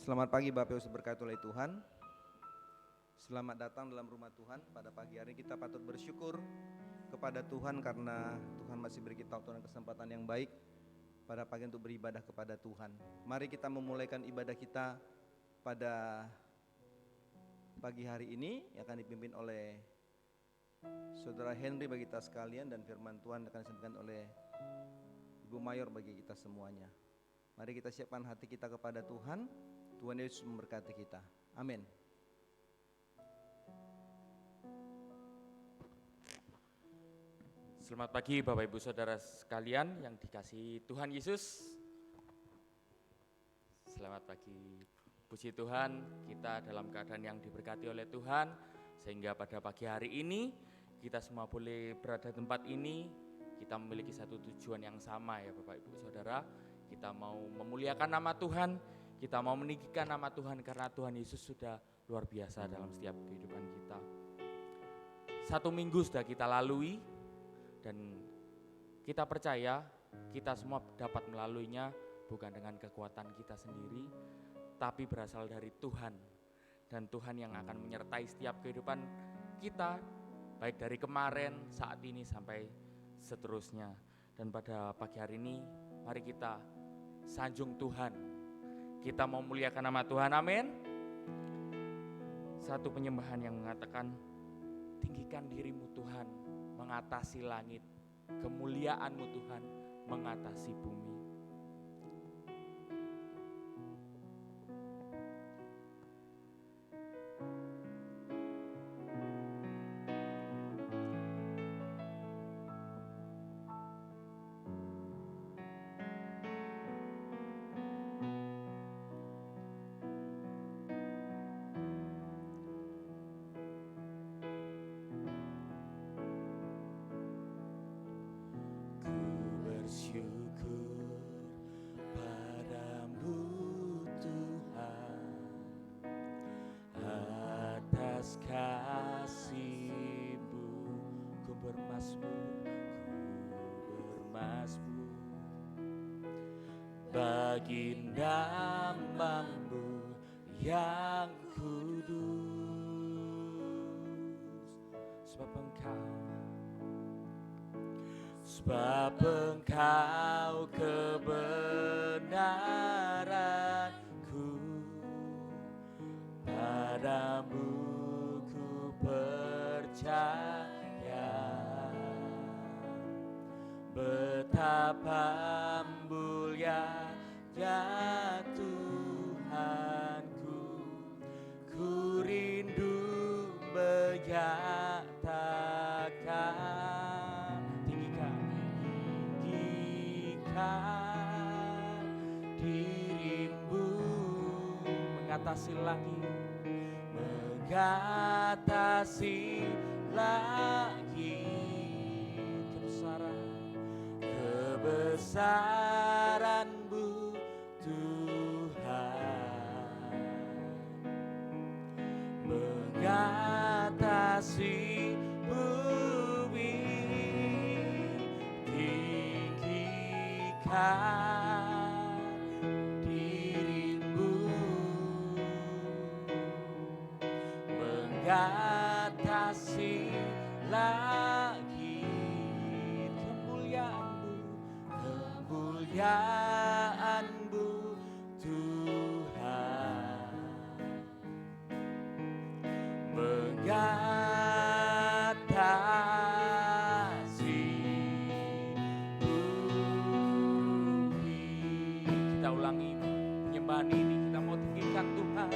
Selamat pagi Bapak Ibu berkati oleh Tuhan. Selamat datang dalam rumah Tuhan. Pada pagi hari kita patut bersyukur kepada Tuhan karena Tuhan masih beri kita waktu dan kesempatan yang baik pada pagi untuk beribadah kepada Tuhan. Mari kita memulaikan ibadah kita pada pagi hari ini yang akan dipimpin oleh Saudara Henry bagi kita sekalian, dan firman Tuhan akan disampaikan oleh Ibu Mayor bagi kita semuanya. Mari kita siapkan hati kita kepada Tuhan. Tuhan Yesus memberkati kita. Amin. Selamat pagi Bapak Ibu Saudara sekalian yang dikasihi Tuhan Yesus. Selamat pagi. Puji Tuhan, kita dalam keadaan yang diberkati oleh Tuhan, sehingga pada pagi hari ini kita semua boleh berada di tempat ini. Kita memiliki satu tujuan yang sama ya Bapak Ibu Saudara. Kita mau memuliakan nama Tuhan, kita mau meninggikan nama Tuhan karena Tuhan Yesus sudah luar biasa dalam setiap kehidupan kita. 1 minggu sudah kita lalui dan kita percaya kita semua dapat melaluinya bukan dengan kekuatan kita sendiri, tapi berasal dari Tuhan. Dan Tuhan yang akan menyertai setiap kehidupan kita, baik dari kemarin, saat ini, sampai seterusnya. Dan pada pagi hari ini, mari kita sanjung Tuhan. Kita mau muliakan nama Tuhan, amin. Satu penyembahan yang mengatakan, tinggikan dirimu Tuhan, mengatasi langit. Kemuliaanmu Tuhan, mengatasi bumi. Bersyukur padamu Tuhan atas kasih-Mu. Ku bermazmur bagi nama-Mu yang kudus, sebab Engkau kebenaranku, padamu ku percaya. Betapa mulianya Tuhanku, ku rindu menyatakan. Dirimu mengatasi langit, kebesaran-Mu Tuhan, mengatasi bumi. Dirimu mengatasi langit. Kemuliaan-Mu Tuhan, mengatasi bumi. Kita ulangi penyembahan ini, kita mau tinggikan Tuhan.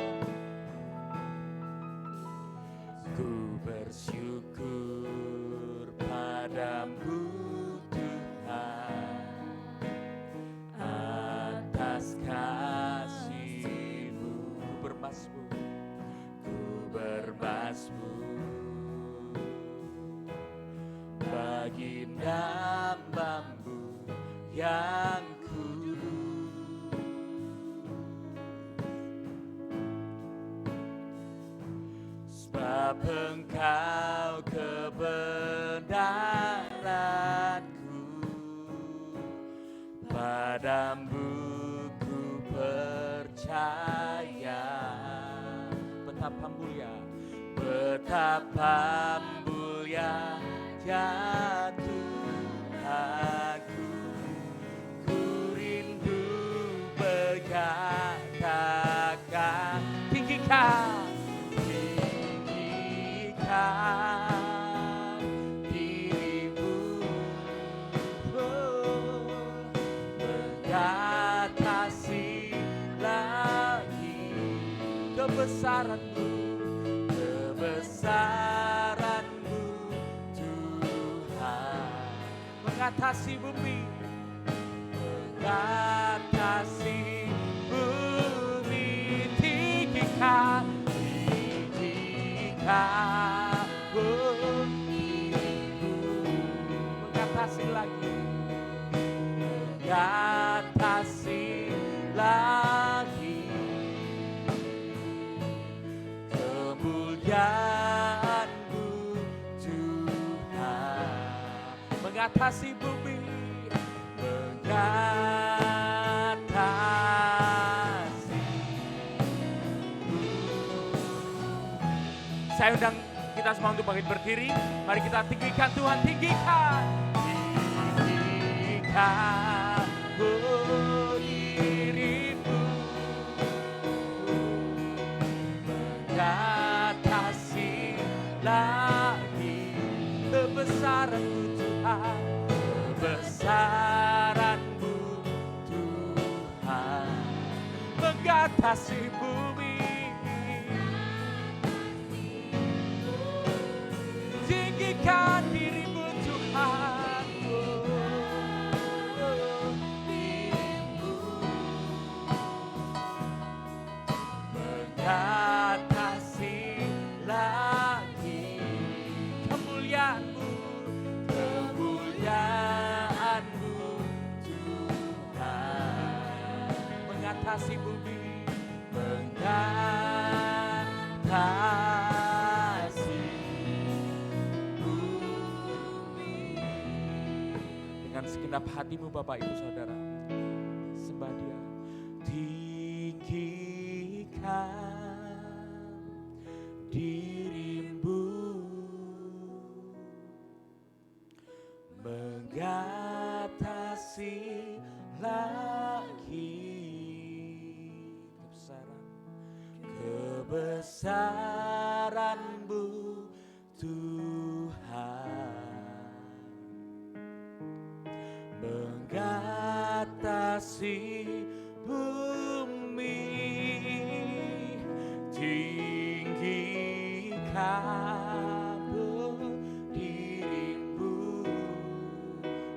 Ku bersyukur padamu Tuhan atas kasih-Mu. Ku bermazmur bagi nama-Mu yang kudus, sebab Engkau kebenaranku, padamu ku percaya. betapa mulia, betapa mulia ya Tuhanku. Ku rindu berkatakan, tinggikan, tinggikan dirimu, oh, mengatasi lagi kebesaranmu, kebesaranmu Tuhan, mengatasi bumi, mengatasi bumi, tinggikan, tinggikan, oh, mengatasi lagi, mengatasi lagi, kemuliaan-Mu Tuhan, mengatasi bumi, mengatasi bumi. Saya undang kita semua untuk bangkit berdiri. Mari kita tinggikan Tuhan, tinggikan, tinggikan, oh, dirimu, mengatasi lagi kebesaran-Mu Tuhan, kebesaran-Mu Tuhan, mengatasi bumi, tinggikan dirimu Tuhan, oh, dirimu, mengatasi lagi kemuliaan-Mu, kemuliaan-Mu Tuhan, mengatasi bumi, mengatasi bumi. Dengan segenap hatimu Bapak Ibu Saudara, sembah Dia. Tinggikan dirimu, mengatasi lagi kebesaran-Mu Tuhan, mengatasi bumi, tinggikan dirimu,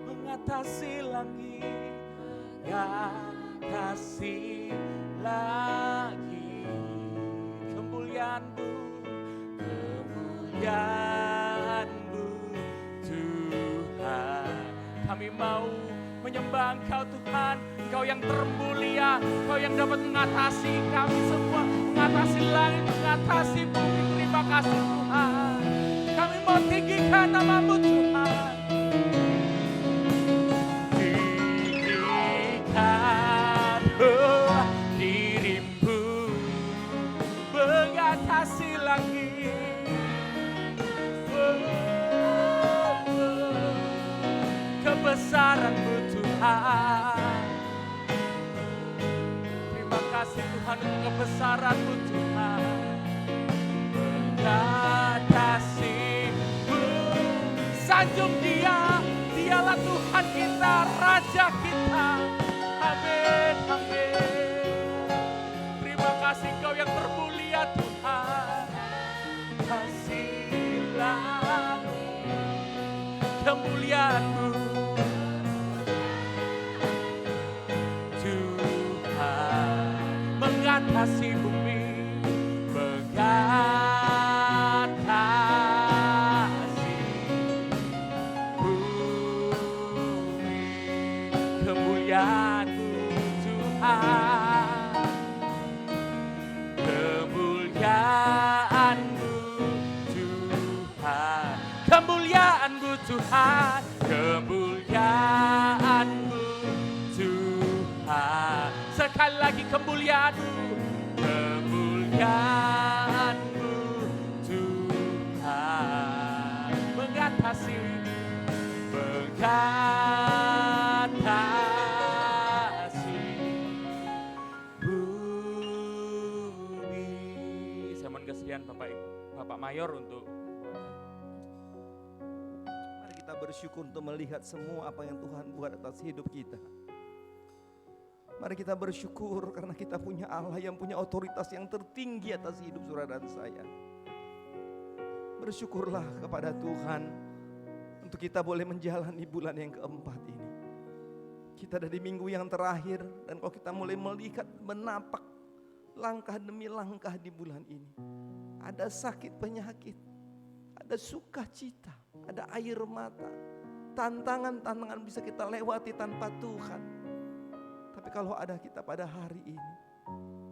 mengatasi langit, mengatasi lagi kemuliaan-Mu, kemuliaan-Mu Tuhan. Kami mau menyembah Engkau Tuhan, Engkau yang termulia, Engkau yang dapat mengatasi kami semua, mengatasi langit, mengatasi bumi. Terima kasih Tuhan. Kami mau tinggikan nama-Mu Tuhan. Tinggikan dirimu, mengatasi langit, kebesaran-Mu Tuhan. Terima kasih Tuhan untuk kebesaran-Mu Tuhan, mengatasi-Mu. Sanjung Dia, Dialah Tuhan kita, Raja kita. Amin, amin. Terima kasih Engkau yang termulia Tuhan. Kasihlah kemuliaan-Mu Tuhan, mengatasi bumi, mengatasi bumi, kemuliaan-Mu Tuhan, kemuliaan-Mu Tuhan, kemuliaan-Mu Tuhan, kemuliaan-Mu Tuhan. Sekali lagi kemuliaan-Mu, kemuliaan-Mu giliran Bapak Mayor untuk Mari kita bersyukur untuk melihat semua apa yang Tuhan buat atas hidup kita. Mari kita bersyukur karena kita punya Allah yang punya otoritas yang tertinggi atas hidup saudara dan saya. Bersyukurlah kepada Tuhan untuk kita boleh menjalani bulan yang keempat ini. Kita ada di minggu yang terakhir, dan kalau kita mulai melihat, menapak langkah demi langkah di bulan ini. Ada sakit penyakit, ada sukacita, ada air mata. Tantangan-tantangan bisa kita lewati tanpa Tuhan. Tapi kalau ada kita pada hari ini,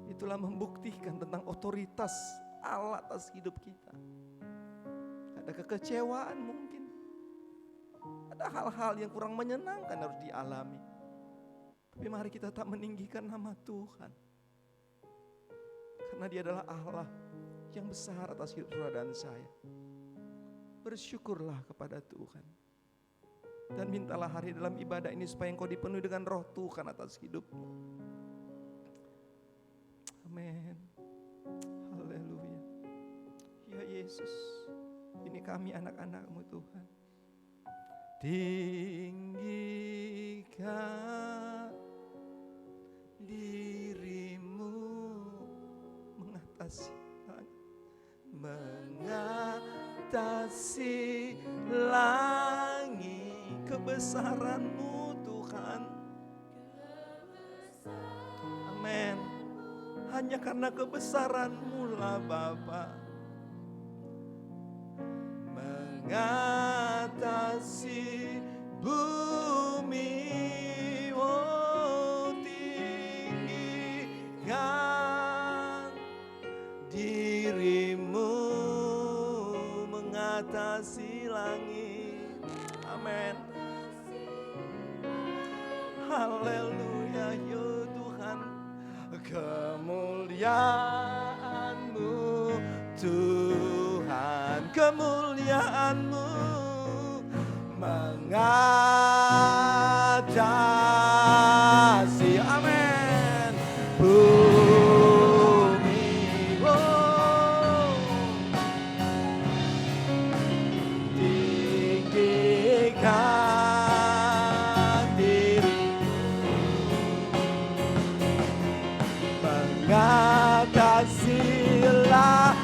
itulah membuktikan tentang otoritas Allah atas hidup kita. Ada kekecewaan mungkin, ada hal-hal yang kurang menyenangkan harus dialami. Tapi mari kita tak meninggikan nama Tuhan, karena Dia adalah Allah yang besar atas hidup saudara dan saya. Bersyukurlah kepada Tuhan, dan mintalah hari dalam ibadah ini supaya engkau dipenuhi dengan roh Tuhan atas hidupmu. Amin. Haleluya. Ya Yesus, ini kami anak-anak-Mu Tuhan. Tinggikan dirimu mengatasi langit, kebesaran-Mu Tuhan. Amin. Hanya karena kebesaran-Mu lah Bapa, mengatasi bumi. Oh, tinggikan dirimu mengatasi langit. Amin. Haleluya ya Tuhan. Kemuliaan-Mu Tuhan, kemuliaan-Mu mengatasi, amin, bumi. Oh, tinggikan dirimu mengatasi langit,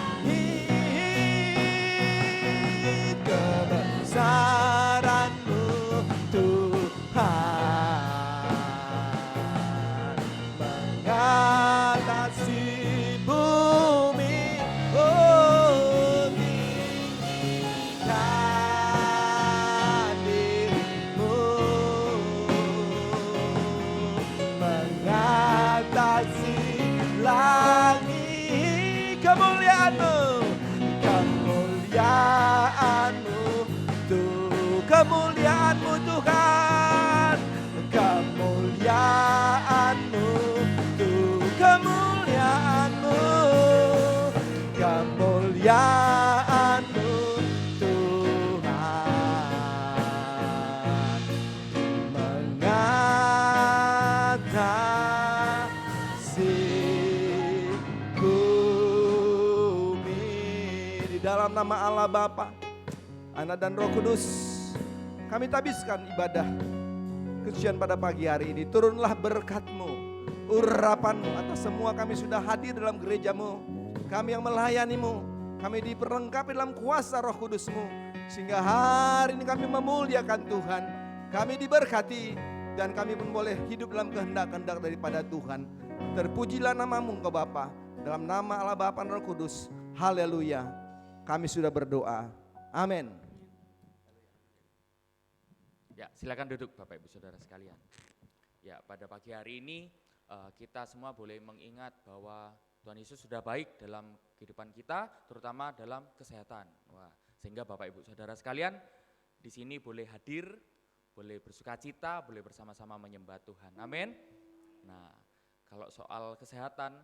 kebesaran-Mu Tuhan, mengatasi bumi. Oh, tinggikan dirimu mengatasi langit, kemuliaan-Mu, kemuliaan-Mu Tuh, kemuliaan-Mu Tuhan, kemuliaan-Mu Tuh, kemuliaan-Mu, kemuliaan-Mu Tuhan, mengatasi bumi. Di dalam nama Allah Bapa, Anak dan Roh Kudus, kami tabiskan ibadah kesucian pada pagi hari ini. Turunlah berkat-Mu, urapan-Mu atas semua kami sudah hadir dalam gereja-Mu. Kami yang melayani-Mu, kami diperlengkapi dalam kuasa Roh Kudus-Mu, sehingga hari ini kami memuliakan Tuhan. Kami diberkati dan kami pun boleh hidup dalam kehendak-kehendak daripada Tuhan. Terpujilah nama-Mu Engkau Bapa, dalam nama Allah Bapa dan Roh Kudus. Haleluya. Kami sudah berdoa. Amin. Ya, silakan duduk Bapak Ibu Saudara sekalian. Ya, pada pagi hari ini kita semua boleh mengingat bahwa Tuhan Yesus sudah baik dalam kehidupan kita, terutama dalam kesehatan. Wah, sehingga Bapak Ibu Saudara sekalian di sini boleh hadir, boleh bersukacita, boleh bersama-sama menyembah Tuhan. Amin. Nah, kalau soal kesehatan,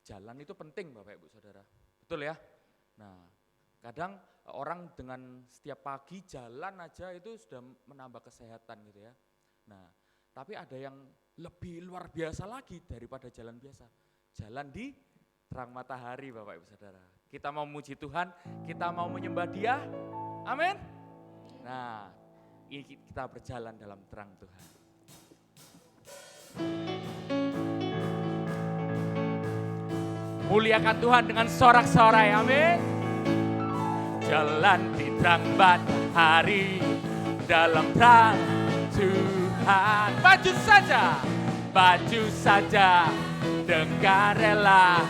jalan itu penting Bapak Ibu Saudara. Betul ya? Nah, kadang orang dengan setiap pagi jalan aja itu sudah menambah kesehatan gitu ya. Nah, tapi ada yang lebih luar biasa lagi daripada jalan biasa. Jalan di terang matahari Bapak Ibu Saudara. Kita mau memuji Tuhan, kita mau menyembah Dia. Amin. Nah, ini kita berjalan dalam terang Tuhan. Muliakan Tuhan dengan sorak-sorai, amin. Jalan di terang matahari, dalam terang Tuhan. Maju saja dengan rela,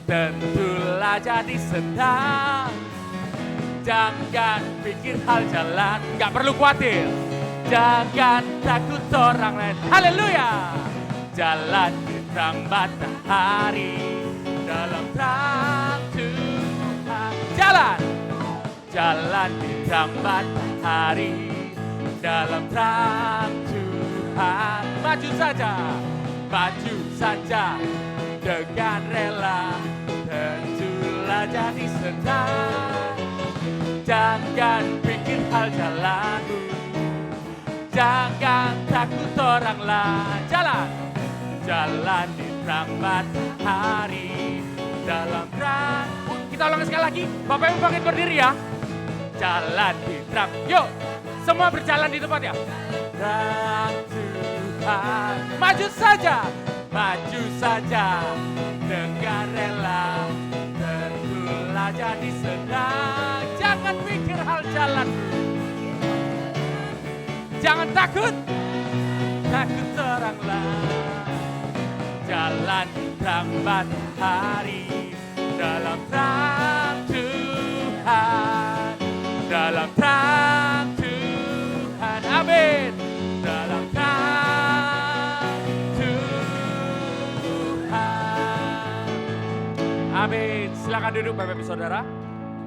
tentulah jadi senang. Jangan pikir hal jalan, gak perlu khawatir. Jangan takut orang lain, haleluya. Jalan di terang matahari, dalam terang Tuhan. Jalan di terang matahari, dalam terang Tuhan. Maju saja dengan rela, tentulah jadi senang. Jangan pikir hal jalanmu, jangan takut orang lain. Jalan di terang matahari, dalam terang. Kita ulang sekali lagi, Bapak Ibu bangkit berdiri ya. Jalan di terang, yuk semua berjalan di tempat ya. Terang Tuhan, maju saja dengan rela, tentulah jadi senang. Jangan pikir hal jalan, jangan takut orang lain. Jalan di terang matahari, dalam terang Tuhan, dalam terang Tuhan, amin. Dalam terang Tuhan, amin. Silakan duduk Bapak Ibu Saudara.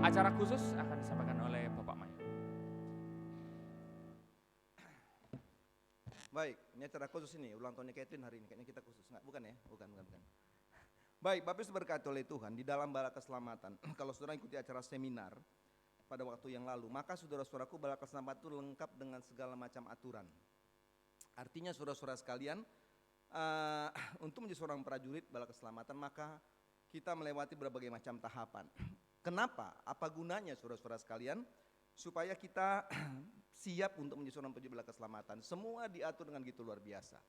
Acara khusus akan disampaikan oleh Bapak Mayu. Baik, ini acara khusus ini, ulang tahunnya Catherine hari ini, kayaknya kita khusus, enggak? Bukan ya? Bukan. Baik, Bapak Ibu berkati oleh Tuhan, di dalam Bala Keselamatan, kalau saudara ikuti acara seminar pada waktu yang lalu, maka saudara-saudaraku Bala Keselamatan itu lengkap dengan segala macam aturan. Artinya saudara-saudara sekalian, untuk menjadi seorang prajurit Bala Keselamatan, maka kita melewati berbagai macam tahapan. Kenapa? Apa gunanya saudara-saudara sekalian? Supaya kita siap untuk menjadi seorang prajurit Bala Keselamatan. Semua diatur dengan gitu luar biasa.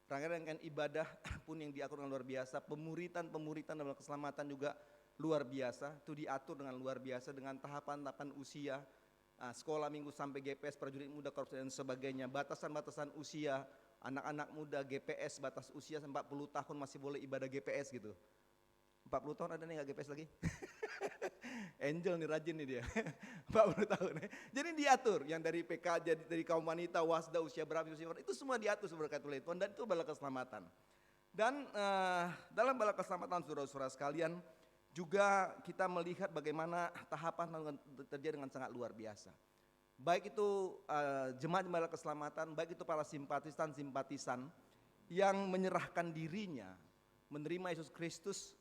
Rangkaian ibadah pun yang diatur dengan luar biasa, pemuritan dalam keselamatan juga luar biasa, itu diatur dengan luar biasa dengan tahapan-tahapan usia, sekolah minggu sampai GPS, prajurit muda, korps dan sebagainya, batasan-batasan usia, anak-anak muda GPS, batas usia 40 tahun masih boleh ibadah GPS gitu. 40 tahun ada nih gak GPS lagi? Angel nih rajin nih dia, 40 tahun. Jadi diatur, yang dari PK, dari kaum wanita, wasda, usia berapa, itu semua diatur seberkat oleh Tuhan, dan itu Bala Keselamatan. Dan dalam Bala Keselamatan saudara-saudara sekalian, juga kita melihat bagaimana tahapan terjadi dengan sangat luar biasa. Baik itu jemaat Bala Keselamatan, baik itu para simpatisan yang menyerahkan dirinya, menerima Yesus Kristus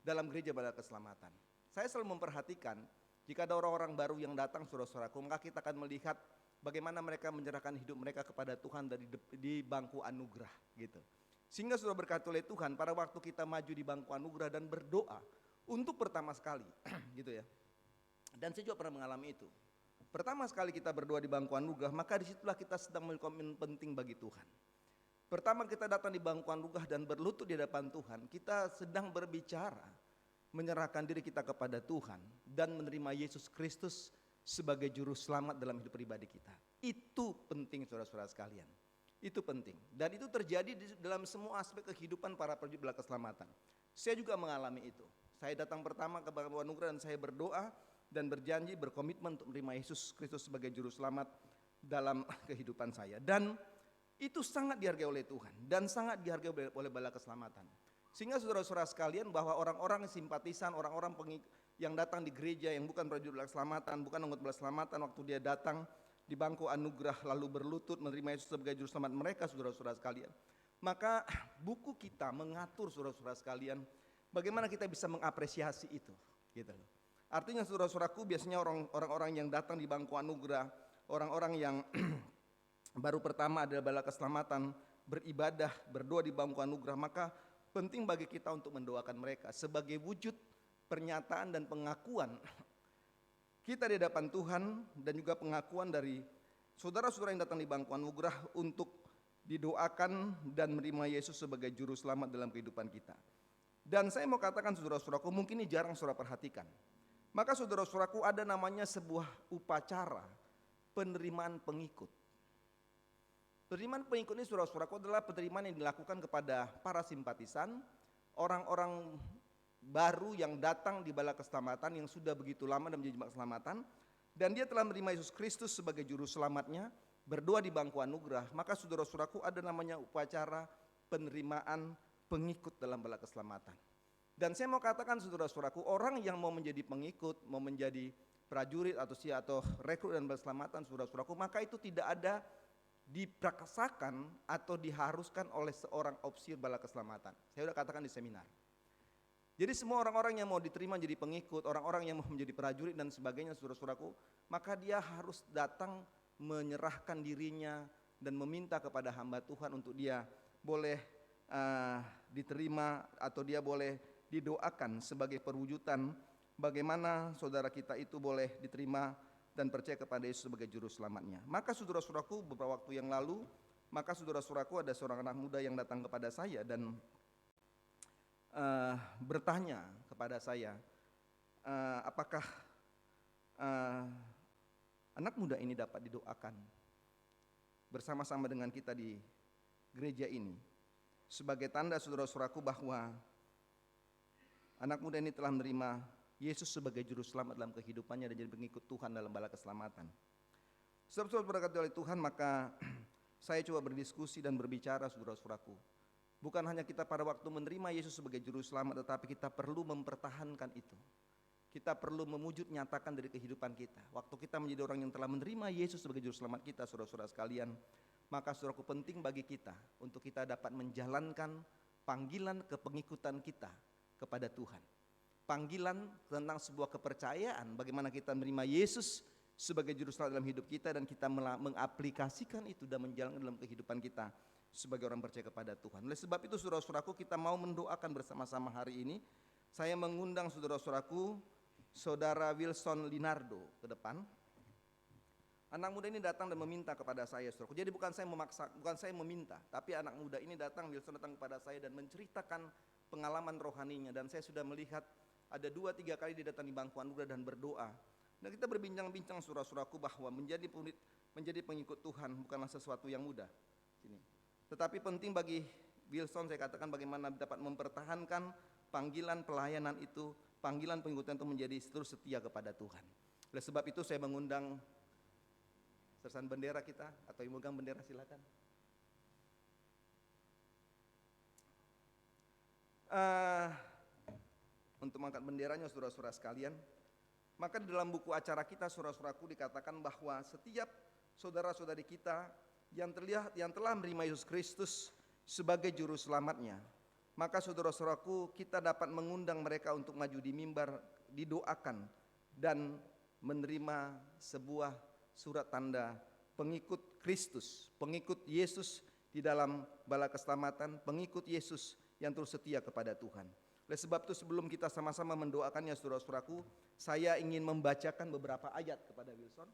dalam gereja Bala Keselamatan. Saya selalu memperhatikan jika ada orang-orang baru yang datang saudara-saudaraku, maka kita akan melihat bagaimana mereka menyerahkan hidup mereka kepada Tuhan di bangku anugerah gitu. Sehingga sudah berkati oleh Tuhan pada waktu kita maju di bangku anugerah dan berdoa untuk pertama sekali gitu ya. Dan saya juga pernah mengalami itu. Pertama sekali kita berdoa di bangku anugerah, maka disitulah kita sedang memiliki komitmen penting bagi Tuhan. Pertama kita datang di bangku anugerah dan berlutut di hadapan Tuhan, kita sedang berbicara, menyerahkan diri kita kepada Tuhan dan menerima Yesus Kristus sebagai juru selamat dalam hidup pribadi kita. Itu penting saudara-saudara sekalian. Itu penting. Dan itu terjadi dalam semua aspek kehidupan para prajurit Bala Keselamatan. Saya juga mengalami itu. Saya datang pertama ke bangku anugerah dan saya berdoa dan berjanji, berkomitmen untuk menerima Yesus Kristus sebagai juru selamat dalam kehidupan saya. Dan itu sangat dihargai oleh Tuhan dan sangat dihargai oleh Bala Keselamatan. Sehingga saudara-saudara sekalian bahwa orang-orang simpatisan, orang-orang yang datang di gereja yang bukan prajurit Bala Keselamatan, bukan anggota Bala Keselamatan, waktu dia datang di bangku anugerah lalu berlutut menerima Yesus sebagai juru selamat mereka saudara-saudara sekalian. Maka buku kita mengatur saudara-saudara sekalian bagaimana kita bisa mengapresiasi itu gitu loh. Artinya saudara-saudaraku biasanya orang-orang yang datang di bangku anugerah, orang-orang yang baru pertama adalah Bala Keselamatan, beribadah, berdoa di bangku anugerah, maka penting bagi kita untuk mendoakan mereka sebagai wujud pernyataan dan pengakuan kita di hadapan Tuhan dan juga pengakuan dari saudara-saudara yang datang di bangku anugerah untuk didoakan dan menerima Yesus sebagai juru selamat dalam kehidupan kita. Dan saya mau katakan saudara-saudaraku, mungkin ini jarang saudara perhatikan. Maka saudara-saudaraku, ada namanya sebuah upacara penerimaan pengikut. Penerimaan pengikut ini saudara-saudaraku adalah penerimaan yang dilakukan kepada para simpatisan, orang-orang baru yang datang di bala keselamatan yang sudah begitu lama dan menjadi jemaat keselamatan, dan dia telah menerima Yesus Kristus sebagai juru selamatnya, berdoa di bangku anugerah. Maka saudara-saudaraku, ada namanya upacara penerimaan pengikut dalam bala keselamatan. Dan saya mau katakan saudara-saudaraku, orang yang mau menjadi pengikut, mau menjadi prajurit atau rekrut dan bala keselamatan saudara-saudaraku, maka itu tidak ada dipraksakan atau diharuskan oleh seorang opsir bala keselamatan. Saya sudah katakan di seminar. Jadi semua orang-orang yang mau diterima jadi pengikut, orang-orang yang mau menjadi prajurit dan sebagainya saudara-saudaraku, maka dia harus datang menyerahkan dirinya dan meminta kepada hamba Tuhan untuk dia boleh diterima atau dia boleh didoakan sebagai perwujudan bagaimana saudara kita itu boleh diterima dan percaya kepada Yesus sebagai juru selamatnya. Maka saudara-saudaraku, beberapa waktu yang lalu, maka saudara-saudaraku, ada seorang anak muda yang datang kepada saya dan bertanya kepada saya, apakah anak muda ini dapat didoakan bersama-sama dengan kita di gereja ini sebagai tanda saudara-saudaraku bahwa anak muda ini telah menerima Yesus sebagai juru selamat dalam kehidupannya dan jadi pengikut Tuhan dalam bala keselamatan. Saudara-saudara berkati oleh Tuhan, maka saya coba berdiskusi dan berbicara saudara-saudaraku. Bukan hanya kita pada waktu menerima Yesus sebagai juru selamat, tetapi kita perlu mempertahankan itu. Kita perlu memujud nyatakan dari kehidupan kita. Waktu kita menjadi orang yang telah menerima Yesus sebagai juru selamat kita, saudara-saudara sekalian, maka saudaraku, penting bagi kita untuk kita dapat menjalankan panggilan kepengikutan kita kepada Tuhan. Panggilan tentang sebuah kepercayaan bagaimana kita menerima Yesus sebagai juru selamat dalam hidup kita dan kita mengaplikasikan itu dan menjalankan dalam kehidupan kita sebagai orang percaya kepada Tuhan. Oleh sebab itu saudara-saudaraku, kita mau mendoakan bersama-sama hari ini. Saya mengundang saudara-saudaraku, Saudara Wilson Linardo ke depan. Anak muda ini datang dan meminta kepada saya, saudaraku. Jadi bukan saya memaksa, bukan saya meminta, tapi anak muda ini datang, Wilson datang kepada saya dan menceritakan pengalaman rohaninya. Dan saya sudah melihat ada 2-3 kali dia datang di bangku anugerah dan berdoa. Dan kita berbincang-bincang saudara-saudaraku bahwa menjadi pengikut Tuhan bukanlah sesuatu yang mudah. Sini. Tetapi penting bagi Wilson, saya katakan bagaimana dapat mempertahankan panggilan pelayanan itu, panggilan pengikutan itu menjadi terus setia kepada Tuhan. Oleh sebab itu saya mengundang sersan bendera kita atau yang megang bendera silakan. Untuk mengangkat benderanya saudara-saudara sekalian. Maka di dalam buku acara kita saudara-saudaraku dikatakan bahwa setiap saudara-saudari kita yang telah menerima Yesus Kristus sebagai juru selamatnya, maka saudara-saudaraku, kita dapat mengundang mereka untuk maju di mimbar, didoakan dan menerima sebuah surat tanda pengikut Kristus, pengikut Yesus di dalam bala keselamatan, pengikut Yesus yang terus setia kepada Tuhan. Oleh sebab itu sebelum kita sama-sama mendoakannya saudara-saudaraku, saya ingin membacakan beberapa ayat kepada Wilson.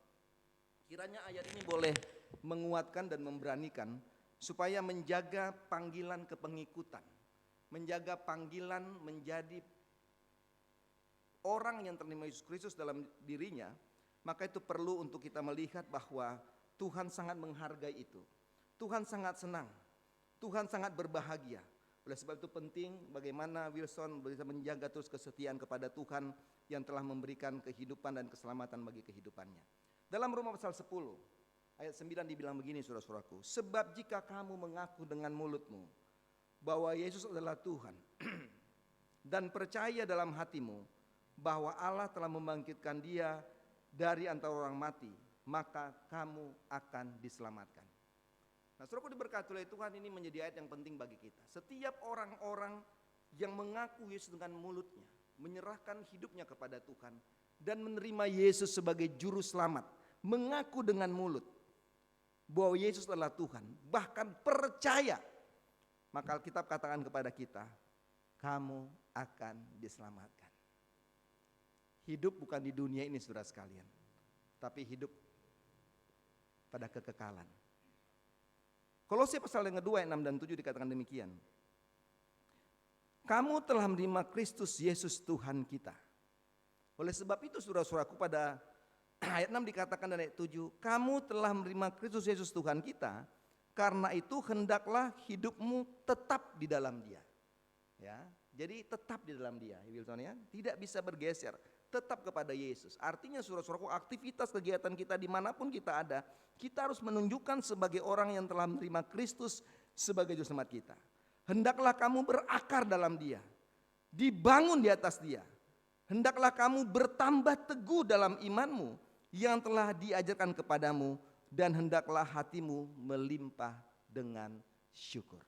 Kiranya ayat ini boleh menguatkan dan memberanikan supaya menjaga panggilan kepengikutan, menjaga panggilan menjadi orang yang terima Yesus Kristus dalam dirinya. Maka itu perlu untuk kita melihat bahwa Tuhan sangat menghargai itu. Tuhan sangat senang, Tuhan sangat berbahagia. Oleh sebab itu penting bagaimana Wilson bisa menjaga terus kesetiaan kepada Tuhan yang telah memberikan kehidupan dan keselamatan bagi kehidupannya. Dalam Roma pasal 10 ayat 9 dibilang begini saudara-saudaraku, sebab jika kamu mengaku dengan mulutmu bahwa Yesus adalah Tuhan dan percaya dalam hatimu bahwa Allah telah membangkitkan dia dari antara orang mati, maka kamu akan diselamatkan. Nah, saudaraku diberkati oleh Tuhan, ini menjadi ayat yang penting bagi kita. Setiap orang-orang yang mengaku Yesus dengan mulutnya, menyerahkan hidupnya kepada Tuhan dan menerima Yesus sebagai juru selamat, mengaku dengan mulut bahwa Yesus adalah Tuhan, bahkan percaya, maka Alkitab katakan kepada kita, kamu akan diselamatkan. hidup bukan di dunia ini saudara sekalian, tapi hidup pada kekekalan. Kolose pasal yang kedua 6 dan 7 dikatakan demikian. Kamu telah menerima Kristus Yesus Tuhan kita. Oleh sebab itu saudara-saudaraku, pada ayat 6 dikatakan dan ayat 7, kamu telah menerima Kristus Yesus Tuhan kita, karena itu hendaklah hidupmu tetap di dalam Dia. Ya, jadi tetap di dalam Dia, Wilson ya, tidak bisa bergeser, tetap kepada Yesus. Artinya saudara-saudaraku, aktivitas kegiatan kita dimanapun kita ada, kita harus menunjukkan sebagai orang yang telah menerima Kristus sebagai juru selamat kita. Hendaklah kamu berakar dalam Dia, dibangun di atas Dia. Hendaklah kamu bertambah teguh dalam imanmu yang telah diajarkan kepadamu, dan hendaklah hatimu melimpah dengan syukur.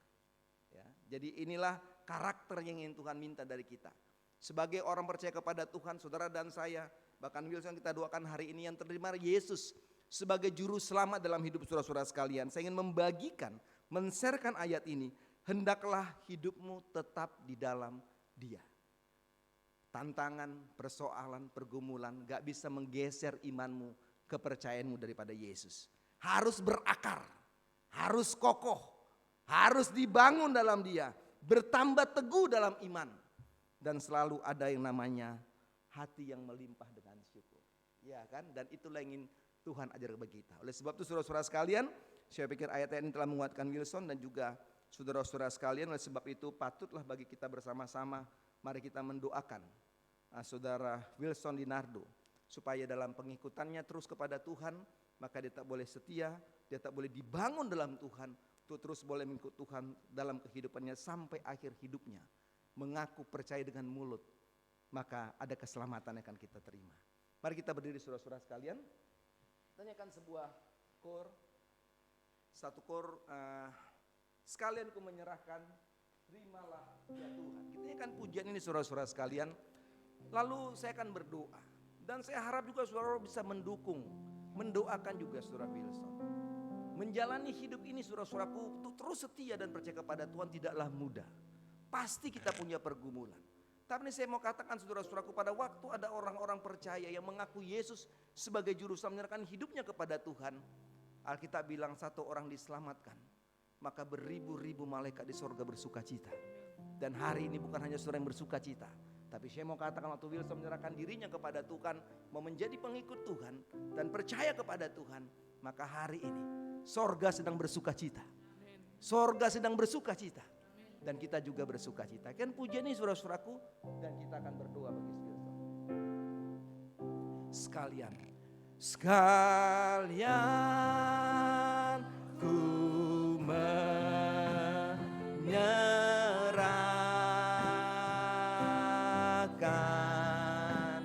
Ya, jadi inilah karakter yang ingin Tuhan minta dari kita. Sebagai orang percaya kepada Tuhan, saudara dan saya, bahkan Wilson kita doakan hari ini yang terima Yesus sebagai juru selamat dalam hidup saudara-saudara sekalian. Saya ingin membagikan, men-sharekan ayat ini. Hendaklah hidupmu tetap di dalam Dia. Tantangan, persoalan, pergumulan gak bisa menggeser imanmu, kepercayaanmu daripada Yesus. Harus berakar, harus kokoh, harus dibangun dalam Dia, bertambah teguh dalam iman, dan selalu ada yang namanya hati yang melimpah dengan syukur. Ya kan? Dan itulah yang ingin Tuhan ajar kepada kita. Oleh sebab itu saudara-saudara sekalian, saya pikir ayat-ayat ini telah menguatkan Wilson dan juga saudara-saudara sekalian. Oleh sebab itu patutlah bagi kita bersama-sama, mari kita mendoakan saudara Wilson Linardo, supaya dalam pengikutannya terus kepada Tuhan, maka dia tak boleh setia, dia tak boleh dibangun dalam Tuhan, untuk terus boleh mengikut Tuhan dalam kehidupannya sampai akhir hidupnya. Mengaku percaya dengan mulut, maka ada keselamatan yang akan kita terima. Mari kita berdiri saudara-saudara sekalian. Tanyakan sebuah kor, satu kor, sekalian ku menyerahkan, terimalah ya Tuhan. Kita nyanyikan pujian ini saudara-saudara sekalian. Lalu saya akan berdoa, dan saya harap juga saudara bisa mendukung, mendoakan juga saudara Wilson. Menjalani hidup ini saudara-saudaraku, untuk terus setia dan percaya kepada Tuhan tidaklah mudah. Pasti kita punya pergumulan. Tapi saya mau katakan saudara-saudaraku, pada waktu ada orang-orang percaya yang mengaku Yesus sebagai juru selamat, menyerahkan hidupnya kepada Tuhan, Alkitab bilang satu orang diselamatkan, maka beribu-ribu malaikat di sorga bersuka cita. Dan hari ini bukan hanya saudara yang bersuka cita, tapi saya mau katakan waktu Wilson menyerahkan dirinya kepada Tuhan, mau menjadi pengikut Tuhan dan percaya kepada Tuhan, maka hari ini sorga sedang bersuka cita. Sorga sedang bersuka cita. Dan kita juga bersuka cita. Kan pujian ini saudara-saudaraku, dan kita akan berdoa bagi Wilson. Sekalian ku menyerahkan,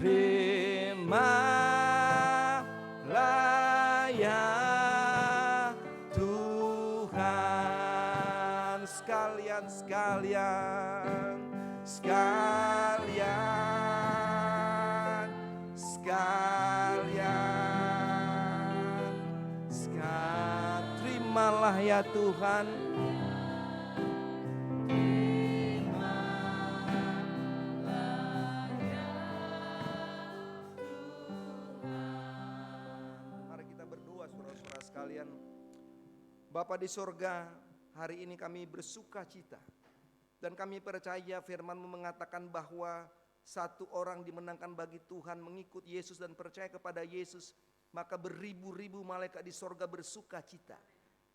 terimalah ya Tuhan. Sekalian, terimalah ya Tuhan. Mari kita berdoa saudara-saudara sekalian. Bapa di sorga, hari ini kami bersuka cita. Dan kami percaya firman-Mu mengatakan bahwa satu orang dimenangkan bagi Tuhan mengikut Yesus dan percaya kepada Yesus, maka beribu-ribu malaikat di sorga bersuka cita.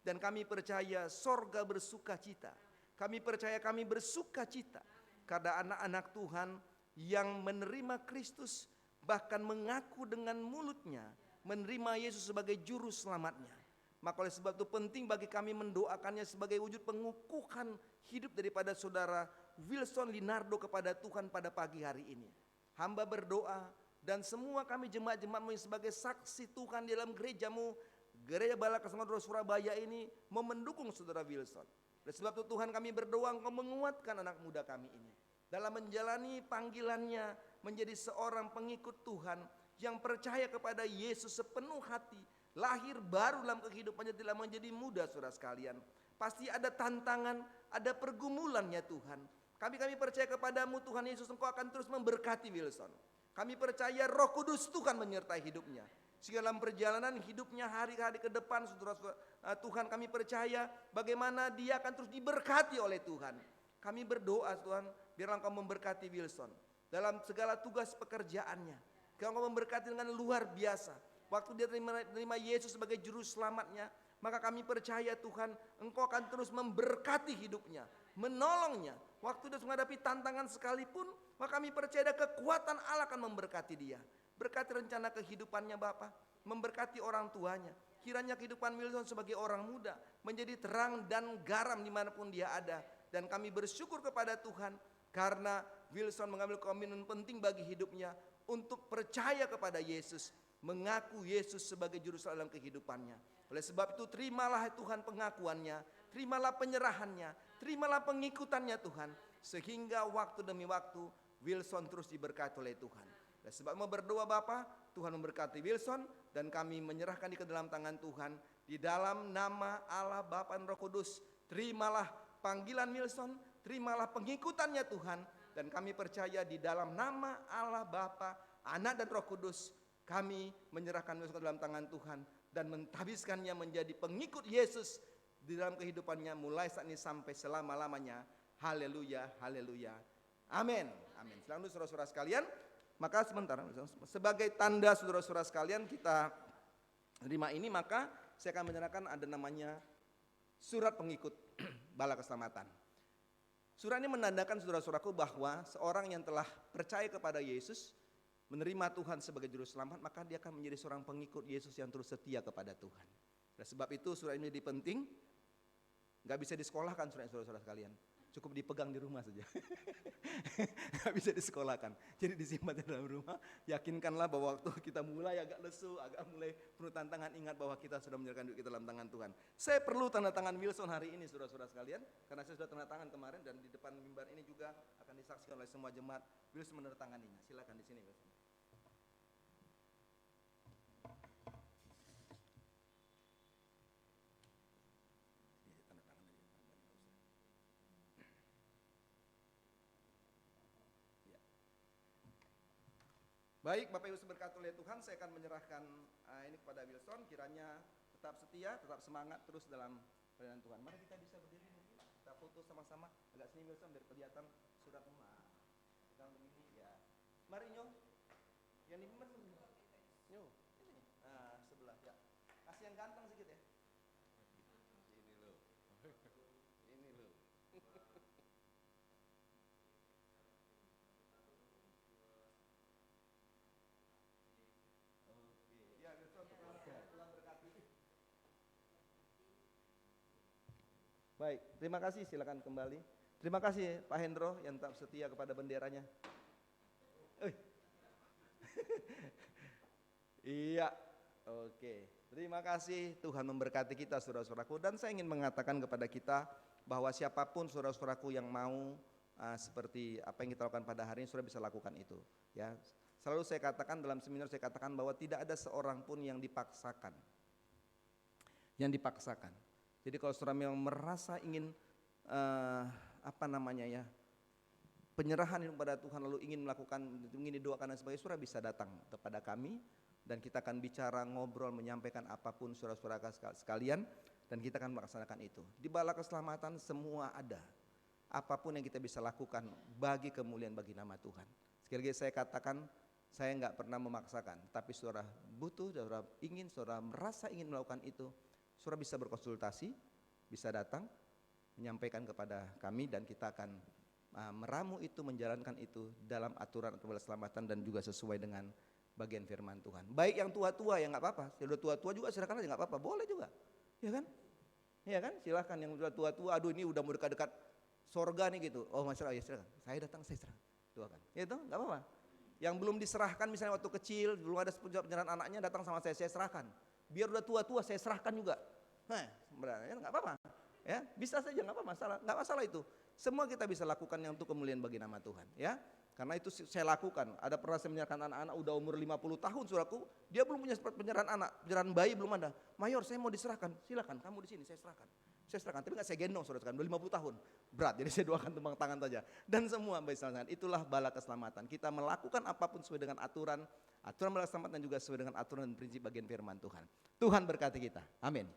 Dan kami percaya sorga bersuka cita. Kami percaya kami bersuka cita karena anak-anak Tuhan yang menerima Kristus, bahkan mengaku dengan mulutnya menerima Yesus sebagai juru selamatnya. Maka oleh sebab itu penting bagi kami mendoakannya sebagai wujud pengukuhan hidup daripada saudara Wilson Linardo kepada Tuhan pada pagi hari ini. Hamba berdoa dan semua kami jemaat-jemaat-Mu sebagai saksi Tuhan di dalam gereja-Mu, Gereja Bala Kasih Surabaya ini mau mendukung saudara Wilson. Oleh sebab itu Tuhan kami berdoa Engkau menguatkan anak muda kami ini dalam menjalani panggilannya menjadi seorang pengikut Tuhan yang percaya kepada Yesus sepenuh hati. Lahir baru dalam kehidupannya tidak menjadi mudah saudara sekalian. Pasti ada tantangan, ada pergumulannya Tuhan. Kami percaya kepadamu Tuhan Yesus, Engkau akan terus memberkati Wilson. Kami percaya Roh Kudus Tuhan menyertai hidupnya. Sehingga dalam perjalanan hidupnya hari-hari ke depan, saudara-saudara, Tuhan kami percaya bagaimana dia akan terus diberkati oleh Tuhan. Kami berdoa Tuhan, biarlah Engkau memberkati Wilson dalam segala tugas pekerjaannya. Engkau memberkati dengan luar biasa. Waktu dia terima Yesus sebagai juru selamatnya, maka kami percaya Tuhan, Engkau akan terus memberkati hidupnya, menolongnya. Waktu dia menghadapi tantangan sekalipun, maka kami percaya kekuatan Allah akan memberkati dia. Berkati rencana kehidupannya Bapa, memberkati orang tuanya. Kiranya kehidupan Wilson sebagai orang muda menjadi terang dan garam dimanapun dia ada. Dan kami bersyukur kepada Tuhan karena Wilson mengambil komitmen penting bagi hidupnya untuk percaya kepada Yesus, mengaku Yesus sebagai juru selamat dalam kehidupannya. Oleh sebab itu terimalah Tuhan pengakuannya, terimalah penyerahannya, terimalah pengikutannya Tuhan, sehingga waktu demi waktu Wilson terus diberkati oleh Tuhan. Oleh sebab mau berdoa Bapa, Tuhan memberkati Wilson dan kami menyerahkan di ke dalam tangan Tuhan. Di dalam nama Allah Bapa dan Roh Kudus, terimalah panggilan Wilson, terimalah pengikutannya Tuhan. Dan kami percaya di dalam nama Allah Bapa, Anak dan Roh Kudus, kami menyerahkan Wilson ke dalam tangan Tuhan dan menthabiskannya menjadi pengikut Yesus di dalam kehidupannya mulai saat ini sampai selama-lamanya. Haleluya, haleluya. Amin. Amin. Selalu saudara-saudara sekalian, maka sebentar sebagai tanda saudara-saudara sekalian kita terima ini, maka saya akan menyerahkan ada namanya surat pengikut bala keselamatan. Surat ini menandakan saudara-saudaraku bahwa seorang yang telah percaya kepada Yesus, menerima Tuhan sebagai juru selamat, maka dia akan menjadi seorang pengikut Yesus yang terus setia kepada Tuhan. Oleh sebab itu surat ini penting, gak bisa disekolahkan saudara-saudara sekalian. Cukup dipegang di rumah saja. Gak bisa disekolahkan. Jadi disimpan di dalam rumah. Yakinkanlah bahwa waktu kita mulai agak lesu, agak mulai penuh tantangan, ingat bahwa kita sudah menyerahkan diri kita dalam tangan Tuhan. Saya perlu tanda tangan Wilson hari ini saudara-saudara sekalian. Karena saya sudah tanda tangan kemarin dan di depan mimbar ini juga akan disaksikan oleh semua jemaat. Wilson menandatanganinya. Silakan di sini Wilson. Baik, Bapak Ibu berkati oleh Tuhan, saya akan menyerahkan ini kepada Wilson. Kiranya tetap setia, tetap semangat terus dalam pelayanan Tuhan. Mari kita bisa berdiri mungkin, kita foto sama-sama. Agak sini Wilson biar kelihatan surat rumah. Kita begini ya. Mari Nyo, yang di Nyo, ini, sebelah ya. Kasih yang ganteng sedikit ya. Ini loh, ini loh. Baik, terima kasih, silakan kembali. Terima kasih Pak Hendro yang tetap setia kepada benderanya. Iya, oke. Terima kasih, Tuhan memberkati kita saudara-saudaraku. Dan saya ingin mengatakan kepada kita bahwa siapapun saudara-saudaraku yang mau seperti apa yang kita lakukan pada hari ini, saudara bisa lakukan itu. Ya, selalu saya katakan dalam seminar, saya katakan bahwa tidak ada seorang pun yang dipaksakan. Yang dipaksakan. Jadi kalau saudara memang merasa ingin penyerahan kepada Tuhan, lalu ingin melakukan, ingin didoakan dan sebagainya, saudara bisa datang kepada kami dan kita akan bicara, ngobrol, menyampaikan apapun saudara-saudara sekalian dan kita akan melaksanakan itu. Di bala keselamatan semua ada. Apapun yang kita bisa lakukan bagi kemuliaan bagi nama Tuhan. Sekali lagi saya katakan, saya enggak pernah memaksakan, tapi saudara butuh, saudara ingin, saudara merasa ingin melakukan itu, saudara bisa berkonsultasi, bisa datang, menyampaikan kepada kami dan kita akan meramu itu, menjalankan itu dalam aturan keselamatan dan juga sesuai dengan bagian firman Tuhan. Baik yang tua-tua ya nggak apa-apa, sudah tua-tua juga silakan aja nggak apa-apa, boleh juga, ya kan? Ya kan, silahkan yang sudah tua-tua, aduh ini udah mau dekat-dekat sorga nih gitu, oh masalah ya silakan, saya datang saya serahkan, doakan, ya itu nggak apa-apa. Yang belum diserahkan misalnya waktu kecil, belum ada penyerahan anaknya, datang sama saya serahkan. Biar udah tua-tua saya serahkan juga. Nah, sebenarnya nggak apa-apa. Ya, bisa saja nggak apa masalah, nggak masalah itu. Semua kita bisa lakukan yang untuk kemuliaan bagi nama Tuhan, ya. Karena itu saya lakukan. Ada pernah saya menyerahkan anak-anak udah umur 50 tahun, saudaraku, dia belum punya penyerahan anak, penyerahan bayi belum ada. Mayor, saya mau diserahkan. Silakan, kamu di sini saya serahkan. saya serahkan, tapi nggak saya gendong saudara sekalian, udah 50 tahun. Berat, jadi saya doakan tembang tangan saja. Dan semua baik sekalian, itulah bala keselamatan. Kita melakukan apapun sesuai dengan aturan bala keselamatan juga sesuai dengan aturan dan prinsip bagian firman Tuhan. Tuhan berkati kita, amin.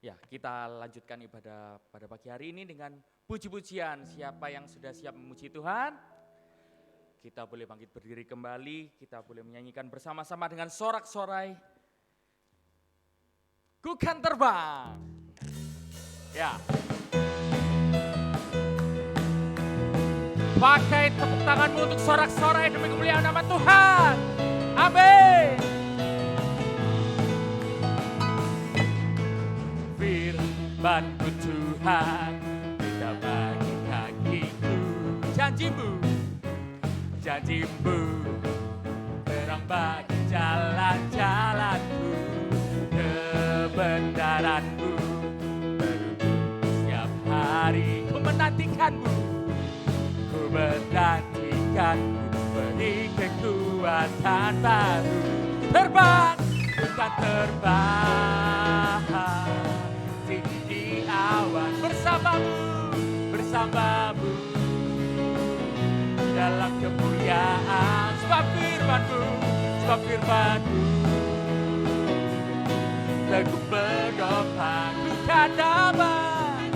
Ya, kita lanjutkan ibadah pada pagi hari ini dengan puji-pujian. Siapa yang sudah siap memuji Tuhan? Kita boleh bangkit berdiri kembali, kita boleh menyanyikan bersama-sama dengan sorak-sorai. Ku kan terbang. Ya. Pakai tepuk tanganmu untuk sorak-sorai demi kemuliaan nama Tuhan. Amin. Firman-Mu Tuhan, kita bagi kakiku. Janji-Mu, terang bagi jalan-jalanku. Kebenaran-Mu menuntun setiap hari. Ku menantikan-Mu, beri kekuatan baru. Terbang, bukan terbang, tinggi di awan. Bersamamu, dalam kemuliaan. Sebab firman-Mu, Teguh berdoa, ku kan damai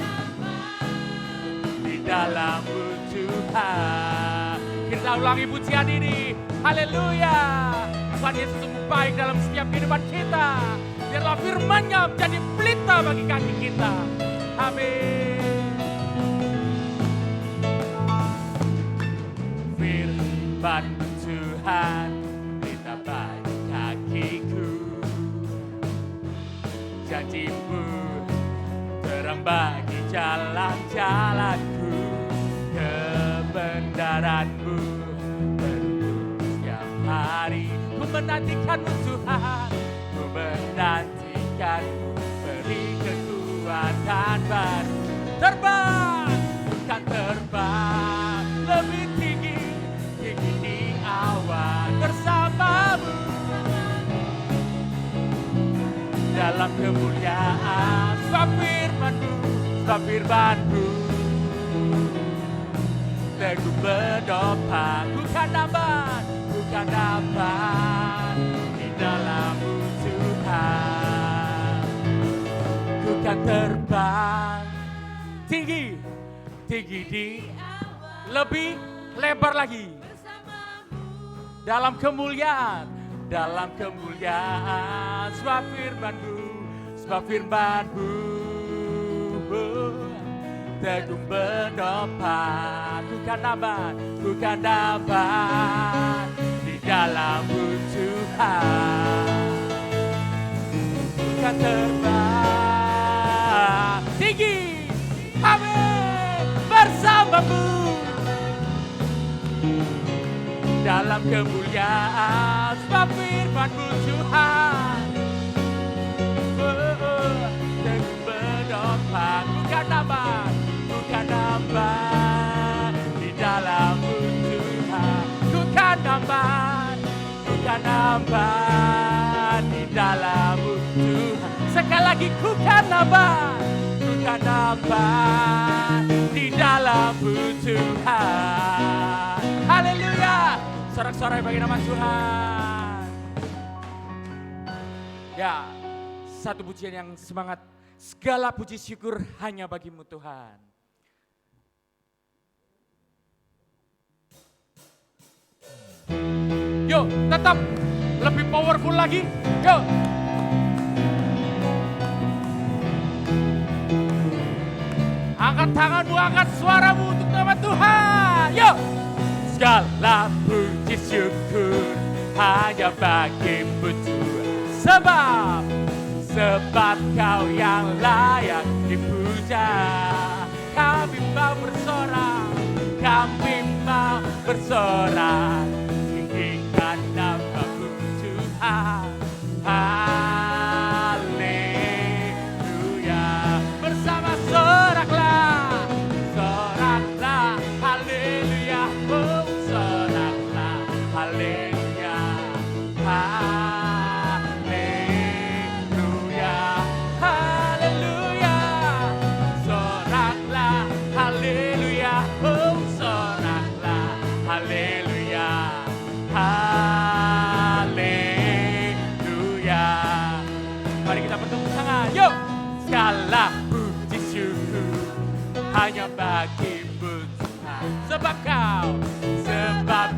di dalam-Mu Tuhan. Kita ulangi pujian ini. Haleluya. Tuhan Yesus sungguh baik dalam setiap kehidupan kita. Biarlah firman-Nya menjadi pelita bagi kaki kita. Amin. Firman Tuhan, pelita bagi kakiku. Janji-Mu, terang bagi jalan-jalanku. Kebenaran-Mu menuntun setiap hari. Ku menantikan-Mu Tuhan, ku menantikan-Mu, beri kekuatan baru. Terbang, bukan terbang, lebih tinggi di awan. Bersama-Mu dalam kemuliaan. Sebab firman-Mu, Teguh berdoa, ku kan dapat di dalam-Mu Tuhan. Ku kan terbang tinggi di lebih lebar lagi dalam kemuliaan. Sebab firman-Mu, Teguh berdoa, ku kan dapat di dalam-Mu Tuhan. Ku kan terbang tinggi, amin, bersama-Mu dalam kemuliaan. Sebab firman-Mu Tuhan. Teguh berdoa, ku kan dapat di dalam-Mu Tuhan. Ku kan dapat di dalam-Mu Tuhan. Sekali lagi, ku kan dapat di dalam-Mu Tuhan. Haleluya. Sorak-sorai bagi nama Tuhan. Ya, satu pujian yang semangat. Segala puji syukur hanya bagi-Mu Tuhan. Yuk, tetap lebih powerful lagi. Yuk. Angkat tanganmu, angkat suaramu untuk nama Tuhan. Yuk. Segala puji syukur hanya bagi-Mu Tuhan. Sebab Kau yang layak dipuja. Kami mau bersorak, tinggikan nama-Mu Tuhan. Haleluya. Bersama soraklah, haleluya. Oh, soraklah, haleluya. Haleluya. hanya bagimu Tuhan. Sebab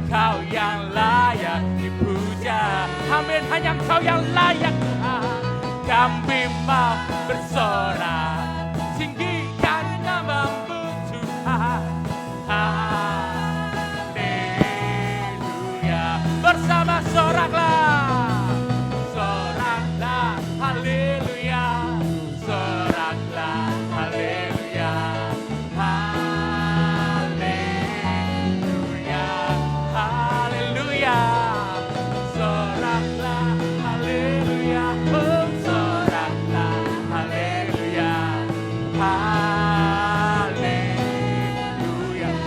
kau yang layak dipuja. Amin, hanya kau yang layak Tuhan. Kami mau bersorak, tinggikan namamu Tuhan. Haleluya. Bersama soraklah, soraklah, haleluya. Soraklah, haleluya. Haleluya, haleluya. Soraklah, haleluya. Oh, soraklah, haleluya. Haleluya.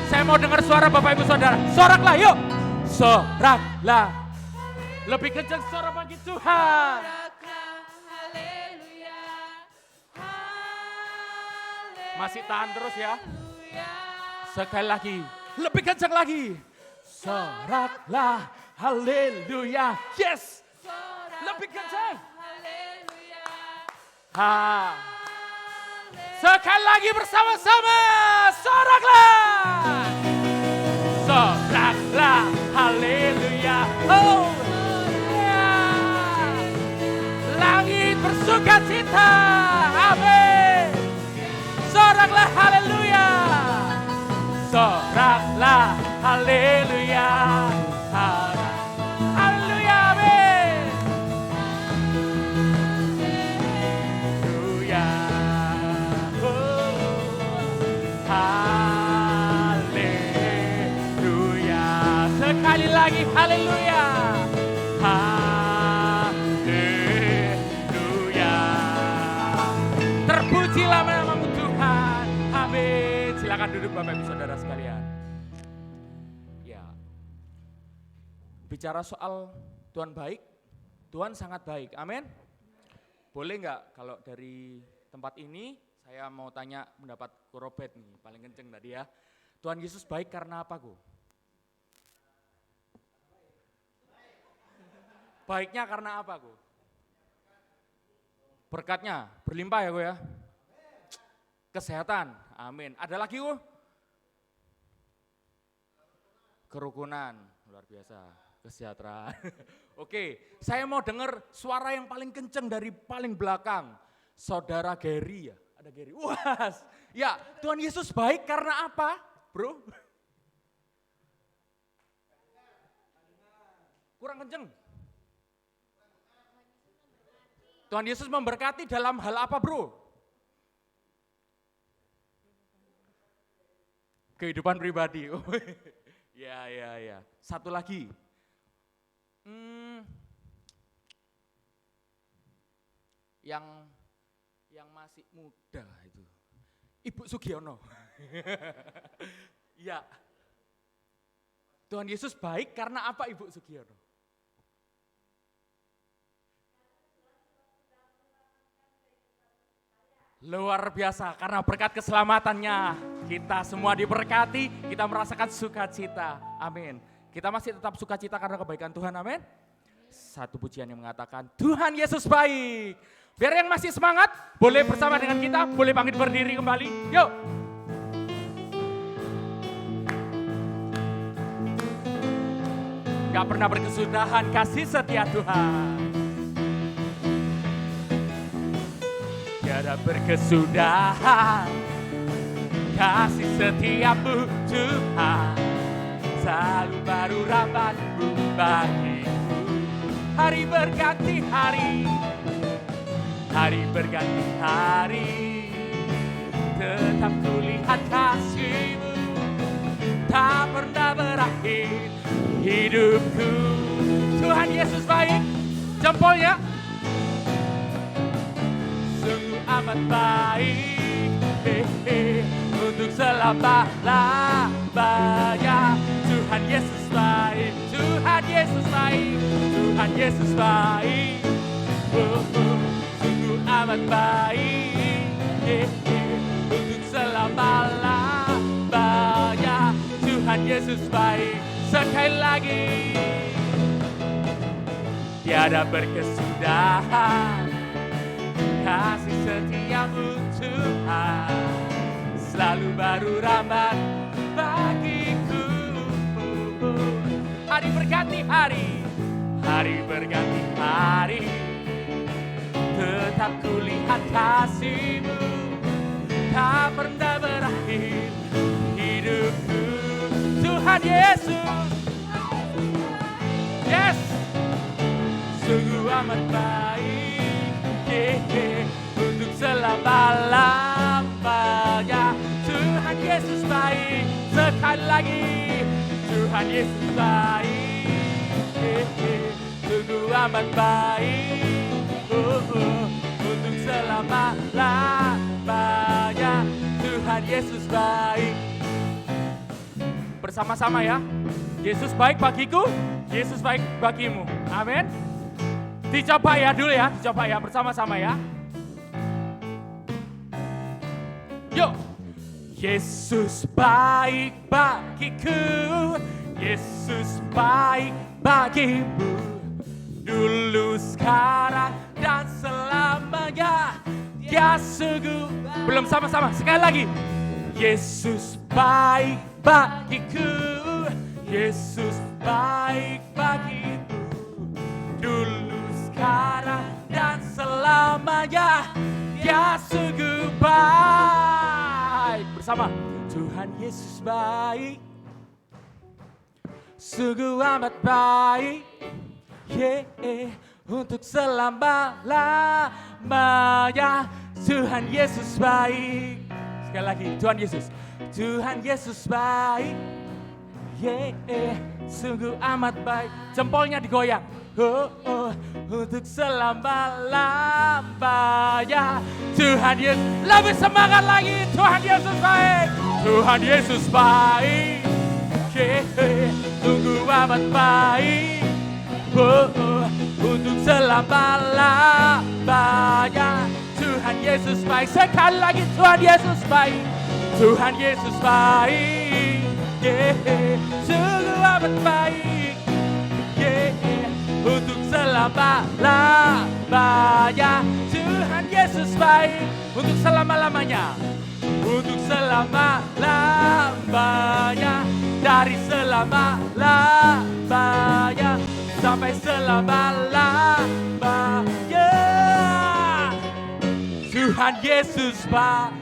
Saya mau dengar suara Bapak Ibu Saudara. Soraklah, yuk. Soraklah. Lebih kencang suara bagi Tuhan. Masih tahan terus ya. Sekali lagi. Lebih kencang lagi. Soraklah. Haleluya. Yes. Lebih kencang. Sekali lagi bersama-sama. Soraklah. Soraklah. Haleluya. Oh. Ya. Langit bersuka cita. Amin. Soraklah, haleluya. Soraklah, haleluya. Haleluya, amin. Haleluya. Oh. Haleluya. Sekali lagi, haleluya. Haleluya. Terpujilah namamu Tuhan. Amin. Silakan duduk Bapak Ibu Saudara sekalian. Ya. Bicara soal Tuhan baik, Tuhan sangat baik. Amin. Boleh nggak kalau dari tempat ini saya mau tanya pendapat Ko Robert nih, paling kenceng tadi ya. Tuhan Yesus baik karena apa, Ko? Baiknya karena apa, Ko? Berkatnya berlimpah ya, Ko ya. Kesehatan, amin. Ada lagi, Ko? Kerukunan, luar biasa. Kesejahteraan. Oke, saya mau dengar suara yang paling kenceng dari paling belakang. Saudara Gary ya, ada Gary. Wah, ya Tuhan Yesus baik karena apa, bro? Kurang kenceng. Tuhan Yesus memberkati dalam hal apa, bro? Kehidupan pribadi. Ya. Satu lagi. Yang masih muda itu. Ibu Sugiono. Ya. Tuhan Yesus baik karena apa, Ibu Sugiono? Luar biasa, karena berkat keselamatannya kita semua diberkati, kita merasakan sukacita. Amin. Kita masih tetap sukacita karena kebaikan Tuhan, amin. Satu pujian yang mengatakan Tuhan Yesus baik. Biar yang masih semangat boleh bersama dengan kita, boleh bangkit berdiri kembali. Yuk. Gak pernah berkesudahan kasih setia Tuhan. Tiada berkesudahan kasih setiamu Tuhan. Selalu baru rahmat-Mu bagiku. Hari berganti hari, hari berganti hari, tetap kulihat kasih-Mu tak pernah berakhir hidupku. Tuhan Yesus baik, jempolnya. Sungguh amat baik, untuk selama-lamanya. Tuhan Yesus baik, Tuhan Yesus baik, Tuhan Yesus baik. Sungguh amat baik, untuk selama-lamanya. Tuhan Yesus baik. Sekali lagi. Tiada berkesudahan kasih setiamu Tuhan. Selalu baru rahmat bagiku. Hari berganti hari, hari berganti hari, tetap kulihat kasih-Mu tak pernah berakhir hidupku. Tuhan Yesus, yes, sungguh amat baik, untuk selama-lamanya. Tuhan Yesus baik, sekali lagi, Tuhan Yesus baik, sungguh amat baik, untuk selama-lamanya. Tuhan Yesus baik. Bersama-sama ya, Yesus baik bagiku, Yesus baik bagimu. Amin. Dicoba ya dulu ya, dicoba ya bersama-sama ya. Yuk. Yesus baik bagiku, Yesus baik bagimu, dulu, sekarang, dan selamanya. Dia sungguh. Belum sama-sama, sekali lagi. Yesus baik bagiku, Yesus baik bagimu, dulu, sekarang, dan selamanya. Dia sungguh baik. Bersama. Tuhan Yesus baik, sungguh amat baik, untuk selama-lamanya. Tuhan Yesus baik. Sekali lagi, Tuhan Yesus. Tuhan Yesus baik, sungguh amat baik. Jempolnya digoyang. Untuk selama-lamanya. Tuhan Yesus, lebih semangat lagi. Tuhan Yesus baik. Tuhan Yesus baik, sungguh amat baik, untuk selama-lamanya. Tuhan Yesus baik. Sekali lagi, Tuhan Yesus baik. Tuhan Yesus baik, sungguh amat baik, untuk selama-lamanya. Tuhan Yesus baik, untuk selama-lamanya. Untuk selama-lamanya. Dari selama-lamanya sampai selama-lamanya. Tuhan Yesus baik.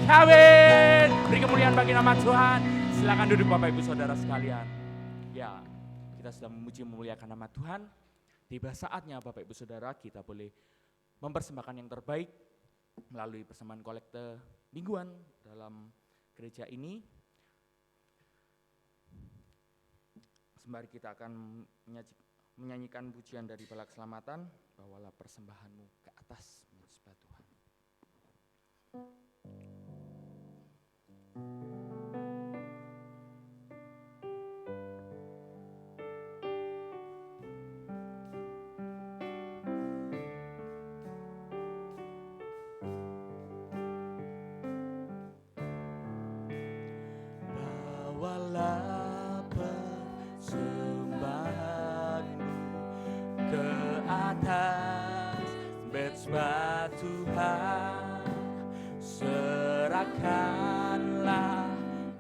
Amin. Beri kemuliaan bagi nama Tuhan. Silakan duduk Bapak Ibu Saudara sekalian. Ya, kita sudah memuji memuliakan nama Tuhan. Tiba saatnya Bapak Ibu Saudara kita boleh mempersembahkan yang terbaik melalui persembahan kolekte mingguan dalam gereja ini. Sembari kita akan menyanyikan pujian dari Bala Keselamatan, bawalah persembahanmu ke atas menyembah Tuhan. Bawalah persembahanmu ke atas menyembah Tuhan. Serahkanlah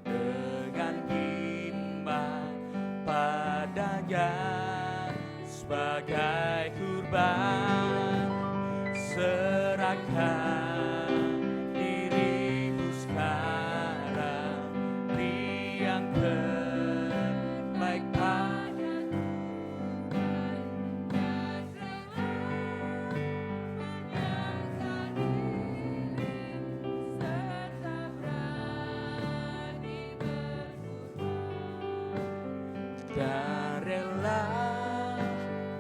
dengan iman padanya sebagai kurban. Serahkan dirimu sekarang, beri yang terbaik padaku. Dan rela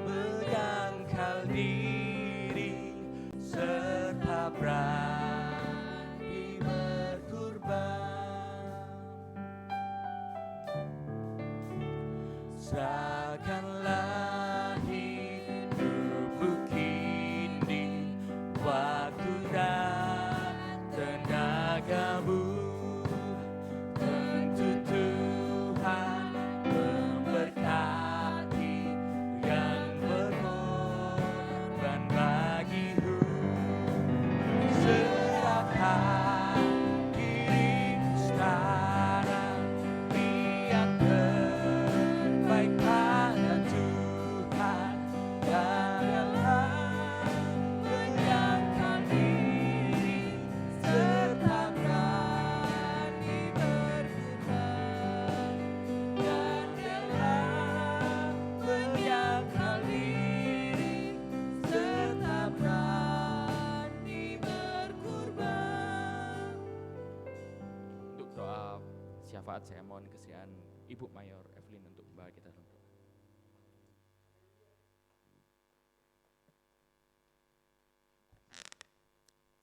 menyangkal diri serta berani berkorban. Serahkanlah hidupmu kini, waktu dan tenagamu. Tentu Tuhan memberkati yang berkorban bagimu. Serahkan syafaat, saya mohon kesediaan Ibu Mayor Evelyn untuk membawa kita dalam doa.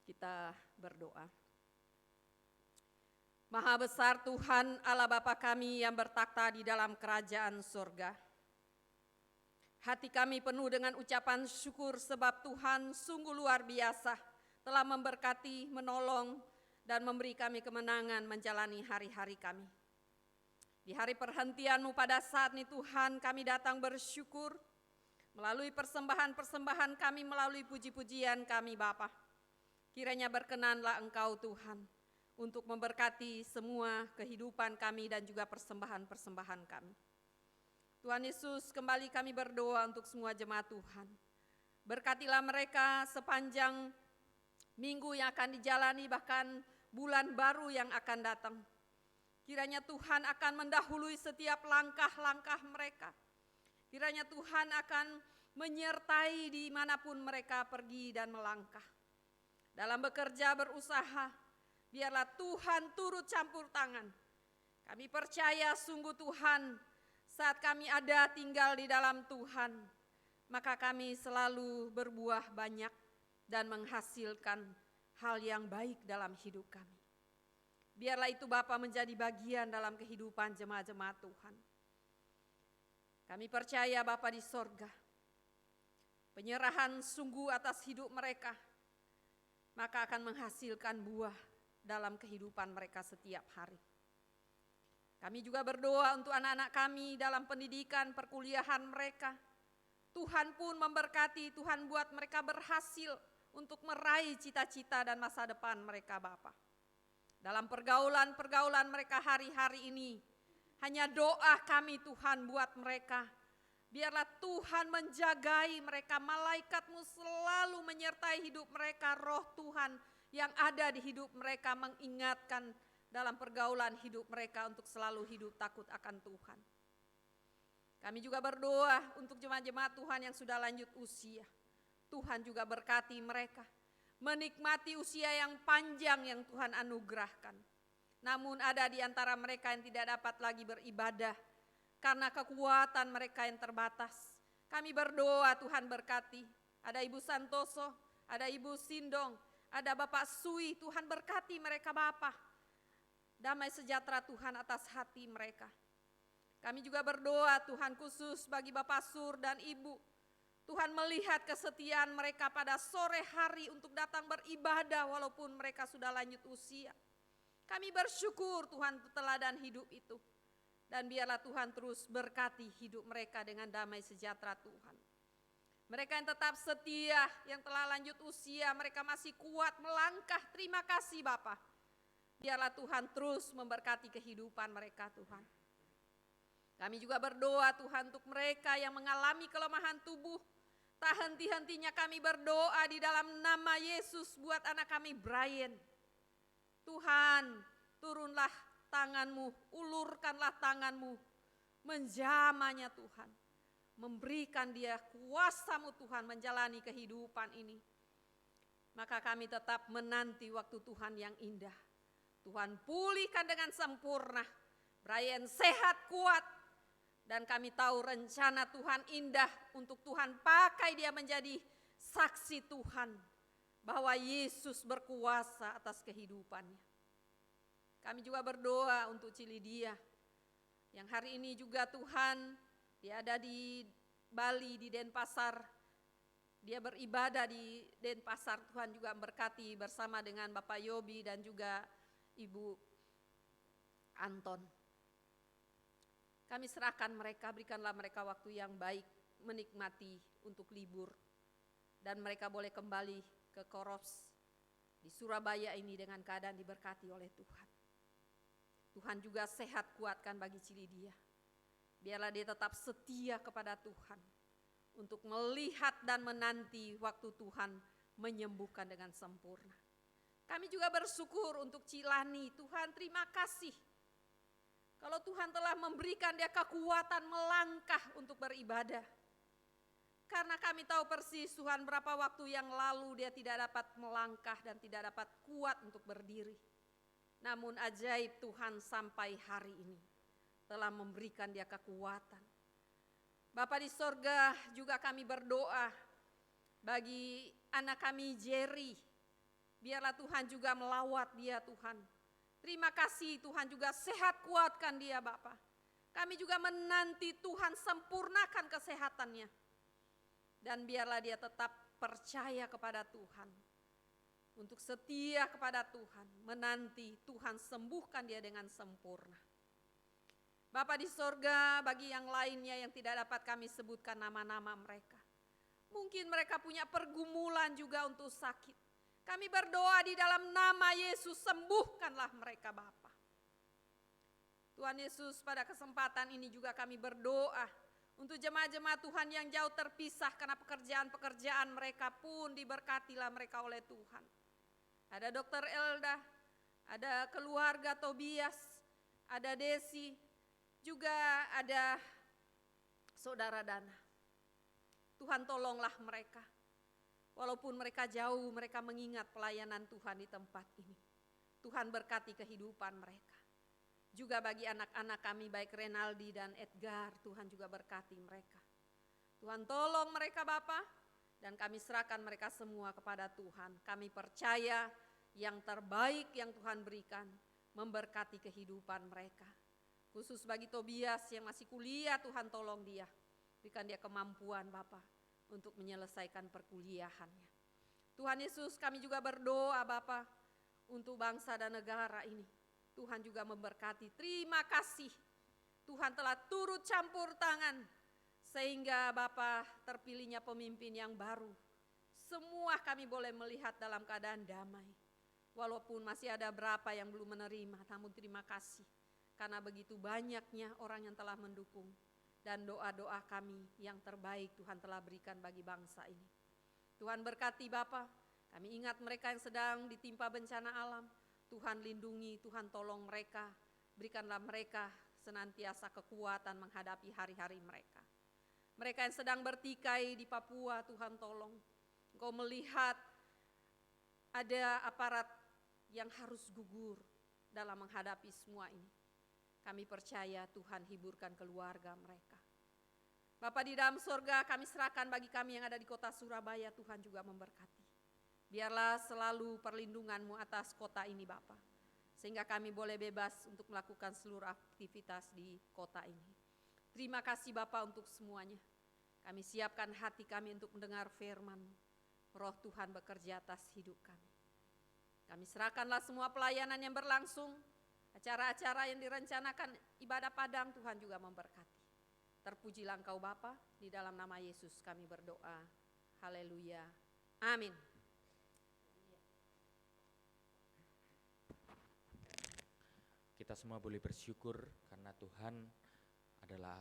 Kita berdoa. Maha besar Tuhan Allah Bapa kami yang bertakhta di dalam kerajaan surga. Hati kami penuh dengan ucapan syukur sebab Tuhan sungguh luar biasa telah memberkati, menolong, dan memberi kami kemenangan menjalani hari-hari kami. Di hari perhentian-Mu pada saat ini Tuhan kami datang bersyukur melalui persembahan-persembahan kami, melalui puji-pujian kami Bapa. Kiranya berkenanlah Engkau Tuhan untuk memberkati semua kehidupan kami dan juga persembahan-persembahan kami. Tuhan Yesus, kembali kami berdoa untuk semua jemaat Tuhan. Berkatilah mereka sepanjang minggu yang akan dijalani, bahkan bulan baru yang akan datang. Kiranya Tuhan akan mendahului setiap langkah-langkah mereka. Kiranya Tuhan akan menyertai dimanapun mereka pergi dan melangkah. Dalam bekerja, berusaha, biarlah Tuhan turut campur tangan. Kami percaya sungguh Tuhan, saat kami ada tinggal di dalam Tuhan, maka kami selalu berbuah banyak dan menghasilkan hal yang baik dalam hidup kami. Biarlah itu Bapa menjadi bagian dalam kehidupan jemaat-jemaat Tuhan. Kami percaya Bapa di sorga, penyerahan sungguh atas hidup mereka, maka akan menghasilkan buah dalam kehidupan mereka setiap hari. Kami juga berdoa untuk anak-anak kami dalam pendidikan, perkuliahan mereka. Tuhan pun memberkati, Tuhan buat mereka berhasil untuk meraih cita-cita dan masa depan mereka Bapa. Dalam pergaulan-pergaulan mereka hari-hari ini, hanya doa kami Tuhan buat mereka. Biarlah Tuhan menjagai mereka, malaikat-Mu selalu menyertai hidup mereka, roh Tuhan yang ada di hidup mereka mengingatkan dalam pergaulan hidup mereka untuk selalu hidup takut akan Tuhan. Kami juga berdoa untuk jemaat-jemaat Tuhan yang sudah lanjut usia. Tuhan juga berkati mereka, menikmati usia yang panjang yang Tuhan anugerahkan. Namun ada di antara mereka yang tidak dapat lagi beribadah karena kekuatan mereka yang terbatas. Kami berdoa Tuhan berkati. Ada Ibu Santoso, ada Ibu Sindong, ada Bapak Sui, Tuhan berkati mereka Bapa. Damai sejahtera Tuhan atas hati mereka. Kami juga berdoa Tuhan khusus bagi Bapak Sur dan Ibu. Tuhan melihat kesetiaan mereka pada sore hari untuk datang beribadah walaupun mereka sudah lanjut usia. Kami bersyukur Tuhan teladan hidup itu. Dan biarlah Tuhan terus berkati hidup mereka dengan damai sejahtera Tuhan. Mereka yang tetap setia, yang telah lanjut usia, mereka masih kuat melangkah. Terima kasih Bapa. Biarlah Tuhan terus memberkati kehidupan mereka Tuhan. Kami juga berdoa Tuhan untuk mereka yang mengalami kelemahan tubuh. Tak henti-hentinya kami berdoa di dalam nama Yesus buat anak kami Brian. Tuhan, turunlah tangan-Mu, ulurkanlah tangan-Mu, menjamanya Tuhan. Memberikan dia kuasa-Mu Tuhan menjalani kehidupan ini. Maka kami tetap menanti waktu Tuhan yang indah. Tuhan pulihkan dengan sempurna. Brian sehat, kuat. Dan kami tahu rencana Tuhan indah untuk Tuhan pakai dia menjadi saksi Tuhan. Bahwa Yesus berkuasa atas kehidupannya. Kami juga berdoa untuk Cilidia. Yang hari ini juga Tuhan, dia ada di Bali, di Denpasar. Dia beribadah di Denpasar, Tuhan juga memberkati bersama dengan Bapak Yobi dan juga Ibu Anton. Kami serahkan mereka, berikanlah mereka waktu yang baik, menikmati untuk libur. Dan mereka boleh kembali ke Korops di Surabaya ini dengan keadaan diberkati oleh Tuhan. Tuhan juga sehat kuatkan bagi Cilidia. Biarlah dia tetap setia kepada Tuhan untuk melihat dan menanti waktu Tuhan menyembuhkan dengan sempurna. Kami juga bersyukur untuk Cilani. Tuhan terima kasih. Kalau Tuhan telah memberikan dia kekuatan melangkah untuk beribadah. Karena kami tahu persis Tuhan berapa waktu yang lalu dia tidak dapat melangkah dan tidak dapat kuat untuk berdiri. Namun ajaib Tuhan sampai hari ini telah memberikan dia kekuatan. Bapa di sorga, juga kami berdoa bagi anak kami Jerry. Biarlah Tuhan juga melawat dia Tuhan. Terima kasih Tuhan, juga sehat kuatkan dia Bapa. Kami juga menanti Tuhan sempurnakan kesehatannya. Dan biarlah dia tetap percaya kepada Tuhan. Untuk setia kepada Tuhan, menanti Tuhan sembuhkan dia dengan sempurna. Bapa di sorga, bagi yang lainnya yang tidak dapat kami sebutkan nama-nama mereka. Mungkin mereka punya pergumulan juga untuk sakit. Kami berdoa di dalam nama Yesus, sembuhkanlah mereka Bapa. Tuhan Yesus, pada kesempatan ini juga kami berdoa untuk jemaat-jemaat Tuhan yang jauh terpisah karena pekerjaan-pekerjaan mereka pun diberkatilah mereka oleh Tuhan. Ada Dokter Elda, ada keluarga Tobias, ada Desi, juga ada Saudara Dana. Tuhan tolonglah mereka. Walaupun mereka jauh, mereka mengingat pelayanan Tuhan di tempat ini. Tuhan berkati kehidupan mereka. Juga bagi anak-anak kami baik Renaldi dan Edgar, Tuhan juga berkati mereka. Tuhan tolong mereka Bapa, dan kami serahkan mereka semua kepada Tuhan. Kami percaya yang terbaik yang Tuhan berikan, memberkati kehidupan mereka. Khusus bagi Tobias yang masih kuliah, Tuhan tolong dia. Berikan dia kemampuan Bapa untuk menyelesaikan perkuliahannya. Tuhan Yesus, kami juga berdoa Bapa untuk bangsa dan negara ini. Tuhan juga memberkati. Terima kasih Tuhan telah turut campur tangan sehingga Bapa terpilihnya pemimpin yang baru. Semua kami boleh melihat dalam keadaan damai. Walaupun masih ada berapa yang belum menerima, namun terima kasih karena begitu banyaknya orang yang telah mendukung. Dan doa-doa kami yang terbaik Tuhan telah berikan bagi bangsa ini. Tuhan berkati Bapa, kami ingat mereka yang sedang ditimpa bencana alam. Tuhan lindungi, Tuhan tolong mereka. Berikanlah mereka senantiasa kekuatan menghadapi hari-hari mereka. Mereka yang sedang bertikai di Papua, Tuhan tolong. Engkau melihat ada aparat yang harus gugur dalam menghadapi semua ini. Kami percaya Tuhan hiburkan keluarga mereka. Bapa di dalam surga, kami serahkan bagi kami yang ada di kota Surabaya, Tuhan juga memberkati. Biarlah selalu perlindungan-Mu atas kota ini Bapa, sehingga kami boleh bebas untuk melakukan seluruh aktivitas di kota ini. Terima kasih Bapa untuk semuanya. Kami siapkan hati kami untuk mendengar firman-Mu. Roh Tuhan bekerja atas hidup kami. Kami serahkanlah semua pelayanan yang berlangsung, acara-acara yang direncanakan, ibadah padang, Tuhan juga memberkati. Terpujilah Engkau Bapa, di dalam nama Yesus kami berdoa. Haleluya. Amin. Kita semua boleh bersyukur karena Tuhan adalah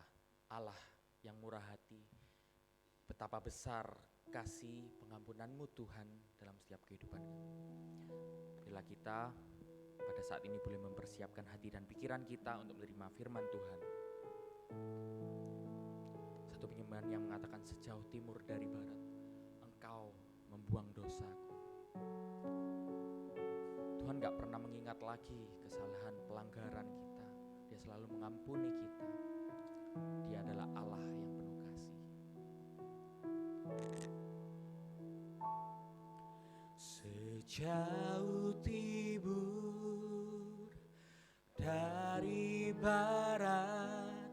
Allah yang murah hati. Betapa besar kasih pengampunan-Mu Tuhan dalam setiap kehidupan kami. Bila kita pada saat ini boleh mempersiapkan hati dan pikiran kita untuk menerima firman Tuhan. Satu penyembahan yang mengatakan sejauh timur dari barat, Engkau membuang dosaku. Tuhan gak pernah mengingat lagi kesalahan pelanggaran kita. Dia selalu mengampuni kita. Dia adalah Allah yang penuh kasih. Sejauh timur dari barat,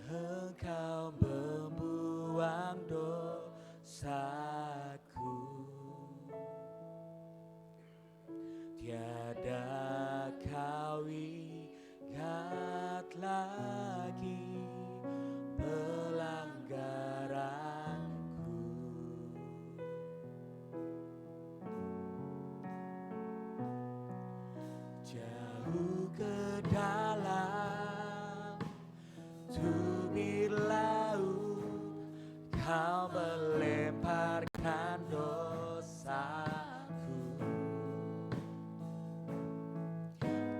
Engkau membuang dosaku. Tiada kau ingat lagi pelanggaranku. Jauh ke dalam tubir laut, Kau melemparkan dosaku.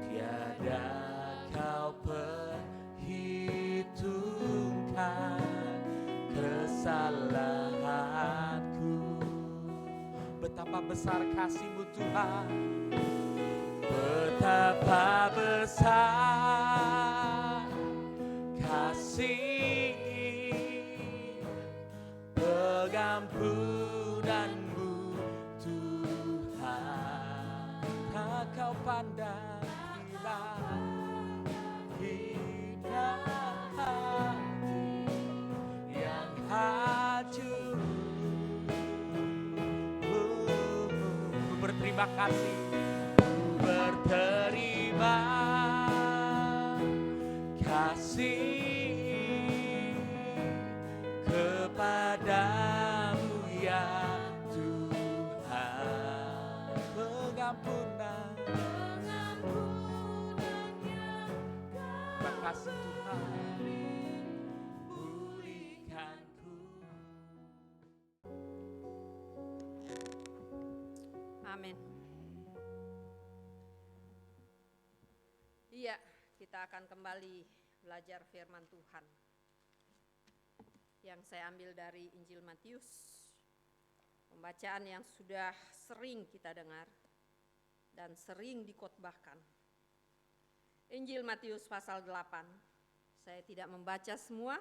Tiada kau perhitungkan kesalahanku. Betapa besar kasih-Mu Tuhan. Betapa besar kasih pengampunanmu Tuhan. Tak kau pandang hina hati yang hancur. Berterima kasih. Berterima kasih kepadamu ya Tuhan. Pengampunan, Terima kasih Tuhan. pulihkanku. Amin. Iya, kita akan kembali belajar firman Tuhan yang saya ambil dari Injil Matius, pembacaan yang sudah sering kita dengar dan sering dkhotbahkan. Injil Matius pasal 8, saya tidak membaca semua,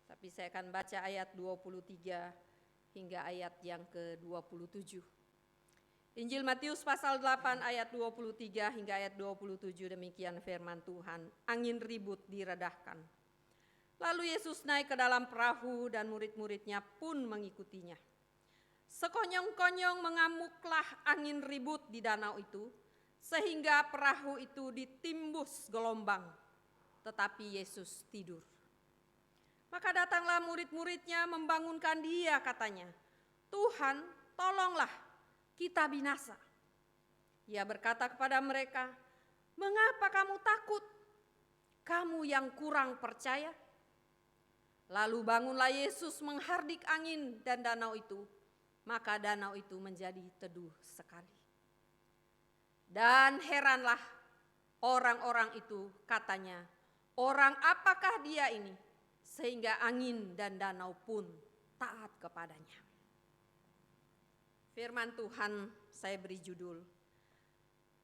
tapi saya akan baca ayat 23 hingga ayat yang ke-27. Injil Matius pasal 8 ayat 23 hingga ayat 27, demikian firman Tuhan. Angin ribut diredahkan. Lalu Yesus naik ke dalam perahu dan murid-muridnya pun mengikutinya. Sekonyong-konyong mengamuklah angin ribut di danau itu, sehingga perahu itu ditimbus gelombang, tetapi Yesus tidur. Maka datanglah murid-muridnya membangunkan dia, katanya, "Tuhan, tolonglah, kita binasa." Ia berkata kepada mereka, "Mengapa kamu takut? Kamu yang kurang percaya?" Lalu bangunlah Yesus menghardik angin dan danau itu, maka danau itu menjadi teduh sekali. Dan heranlah orang-orang itu, katanya, "Orang apakah dia ini, sehingga angin dan danau pun taat kepadanya?" Firman Tuhan saya beri judul,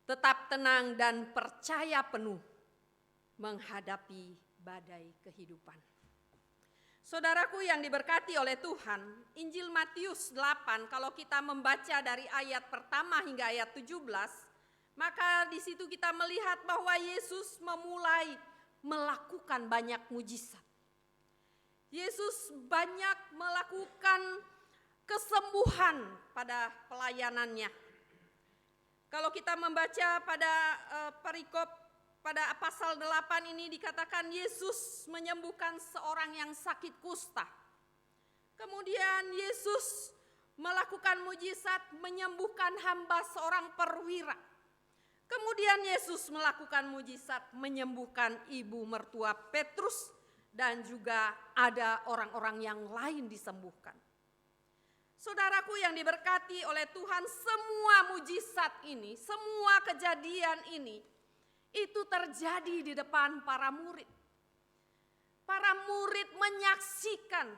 "Tetap tenang dan percaya penuh menghadapi badai kehidupan." Saudaraku yang diberkati oleh Tuhan, Injil Matius 8, kalau kita membaca dari ayat pertama hingga ayat 17, maka di situ kita melihat bahwa Yesus memulai melakukan banyak mujizat. Yesus banyak melakukan kesembuhan pada pelayanannya. Kalau kita membaca pada perikop pada pasal 8 ini dikatakan Yesus menyembuhkan seorang yang sakit kusta. Kemudian Yesus melakukan mujizat menyembuhkan hamba seorang perwira. Kemudian Yesus melakukan mujizat menyembuhkan ibu mertua Petrus dan juga ada orang-orang yang lain disembuhkan. Saudaraku yang diberkati oleh Tuhan, semua mujizat ini, semua kejadian ini, itu terjadi di depan para murid. Para murid menyaksikan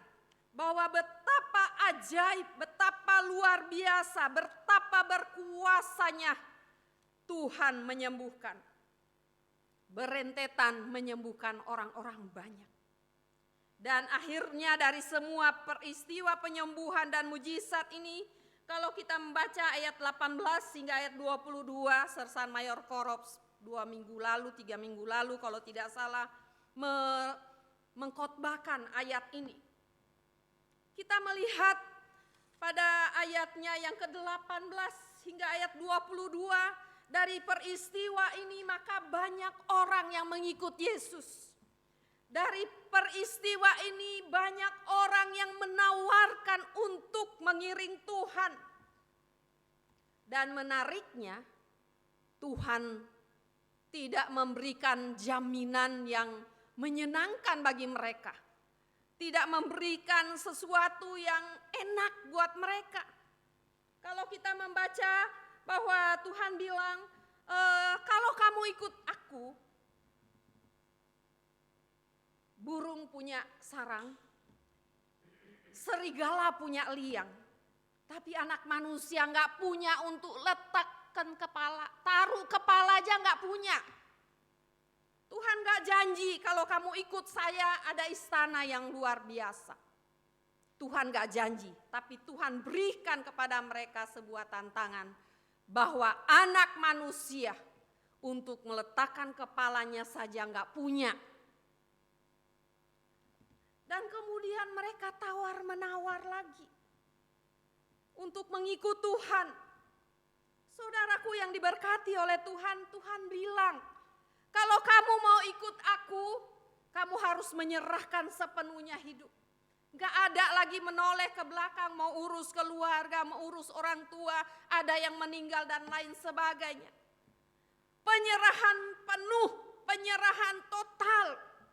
bahwa betapa ajaib, betapa luar biasa, betapa berkuasanya Tuhan menyembuhkan. Berentetan menyembuhkan orang-orang banyak. Dan akhirnya dari semua peristiwa penyembuhan dan mujizat ini, kalau kita membaca ayat 18 hingga ayat 22, Sersan Mayor Korops 2 minggu lalu, 3 minggu lalu kalau tidak salah mengkhotbahkan ayat ini. Kita melihat pada ayatnya yang ke-18 hingga ayat 22, dari peristiwa ini maka banyak orang yang mengikut Yesus. Dari peristiwa ini banyak orang yang menawarkan untuk mengiring Tuhan. Dan menariknya, Tuhan tidak memberikan jaminan yang menyenangkan bagi mereka. Tidak memberikan sesuatu yang enak buat mereka. Kalau kita membaca bahwa Tuhan bilang, kalau kamu ikut aku, burung punya sarang, serigala punya liang, tapi anak manusia nggak punya untuk letak taruhkan kepala, taruh kepala aja nggak punya. Tuhan gak janji kalau kamu ikut saya ada istana yang luar biasa. Tuhan gak janji, tapi Tuhan berikan kepada mereka sebuah tantangan bahwa anak manusia untuk meletakkan kepalanya saja gak punya. Dan kemudian mereka tawar-menawar lagi untuk mengikut Tuhan. Saudaraku yang diberkati oleh Tuhan, Tuhan bilang, kalau kamu mau ikut aku, kamu harus menyerahkan sepenuhnya hidup. Gak ada lagi menoleh ke belakang, mau urus keluarga, mau urus orang tua, ada yang meninggal dan lain sebagainya. Penyerahan penuh, penyerahan total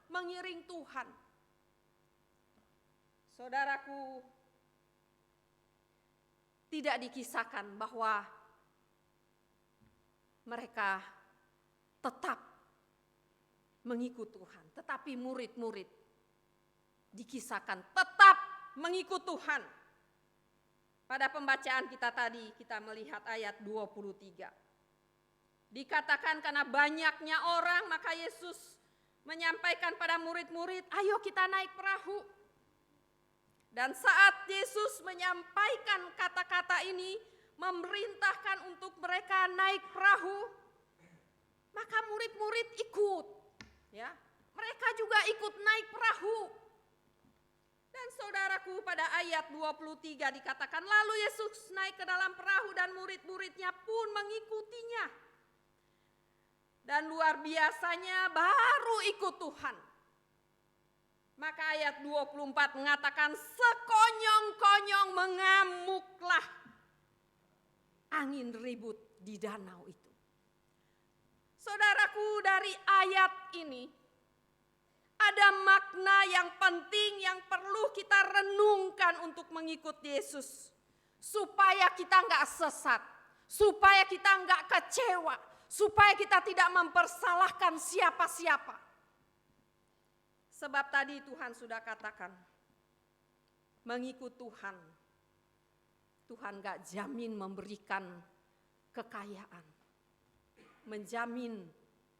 mengiring Tuhan. Saudaraku, tidak dikisahkan bahwa mereka tetap mengikut Tuhan, tetapi murid-murid dikisahkan tetap mengikut Tuhan. Pada pembacaan kita tadi kita melihat ayat 23. Dikatakan karena banyaknya orang maka Yesus menyampaikan pada murid-murid, ayo kita naik perahu. Dan saat Yesus menyampaikan kata-kata ini, memerintahkan untuk mereka naik perahu, maka murid-murid ikut. Ya, mereka juga ikut naik perahu. Dan saudaraku, pada ayat 23 dikatakan, lalu Yesus naik ke dalam perahu dan murid-muridnya pun mengikutinya. Dan luar biasanya baru ikut Tuhan. Maka ayat 24 mengatakan, sekonyong-konyong mengamuklah angin ribut di danau itu. Saudaraku, dari ayat ini ada makna yang penting yang perlu kita renungkan untuk mengikut Yesus. Supaya kita nggak sesat, supaya kita nggak kecewa, supaya kita tidak mempersalahkan siapa-siapa. Sebab tadi Tuhan sudah katakan, mengikut Tuhan, Tuhan nggak jamin memberikan kekayaan, menjamin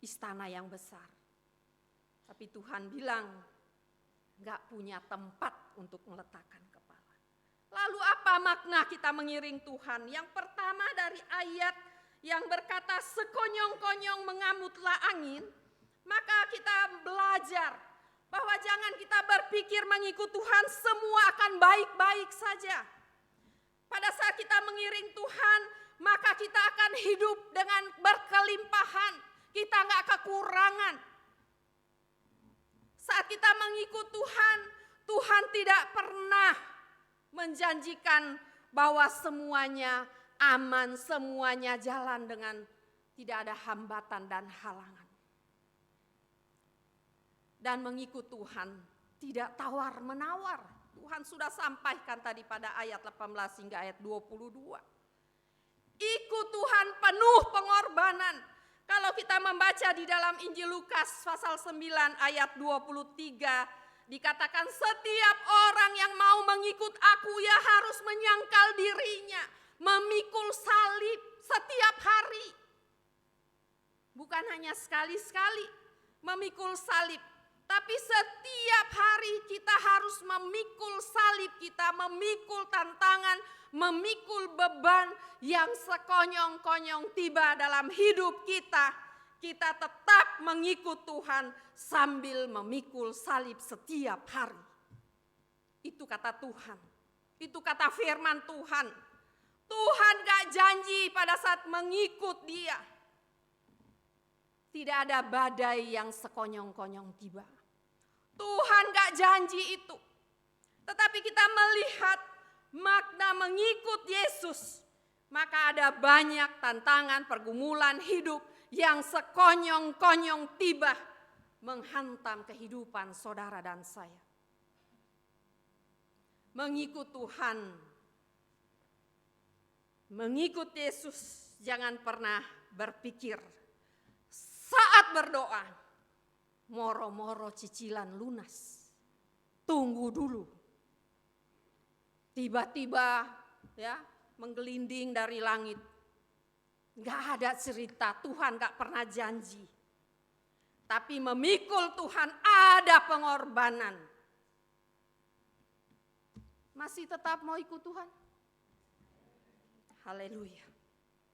istana yang besar. Tapi Tuhan bilang gak punya tempat untuk meletakkan kepala. Lalu apa makna kita mengiring Tuhan? Yang pertama dari ayat yang berkata sekonyong-konyong mengamutlah angin, maka kita belajar bahwa jangan kita berpikir mengikut Tuhan semua akan baik-baik saja. Pada saat kita mengiring Tuhan, maka kita akan hidup dengan berkelimpahan. Kita gak kekurangan. Saat kita mengikut Tuhan, Tuhan tidak pernah menjanjikan bahwa semuanya aman, semuanya jalan dengan tidak ada hambatan dan halangan. Dan mengikut Tuhan tidak tawar-menawar. Tuhan sudah sampaikan tadi pada ayat 18 hingga ayat 22. Ikut Tuhan penuh pengorbanan. Kalau kita membaca di dalam Injil Lukas pasal 9 ayat 23, dikatakan setiap orang yang mau mengikut aku ya harus menyangkal dirinya, memikul salib setiap hari. Bukan hanya sekali-sekali memikul salib, tapi setiap hari kita harus memikul salib kita, memikul tantangan, memikul beban yang sekonyong-konyong tiba dalam hidup kita. Kita tetap mengikut Tuhan sambil memikul salib setiap hari. Itu kata Tuhan. Itu kata firman Tuhan. Tuhan gak janji pada saat mengikut Dia tidak ada badai yang sekonyong-konyong tiba. Tuhan gak janji itu. Tetapi kita melihat makna mengikut Yesus, maka ada banyak tantangan, pergumulan hidup yang sekonyong-konyong tiba menghantam kehidupan saudara dan saya. Mengikut Tuhan, mengikut Yesus, jangan pernah berpikir saat berdoa, moro-moro cicilan lunas. Tunggu dulu. Tiba-tiba ya menggelinding dari langit Gak ada cerita, Tuhan gak pernah janji. Tapi memikul Tuhan ada pengorbanan. Masih tetap mau ikut Tuhan? Haleluya.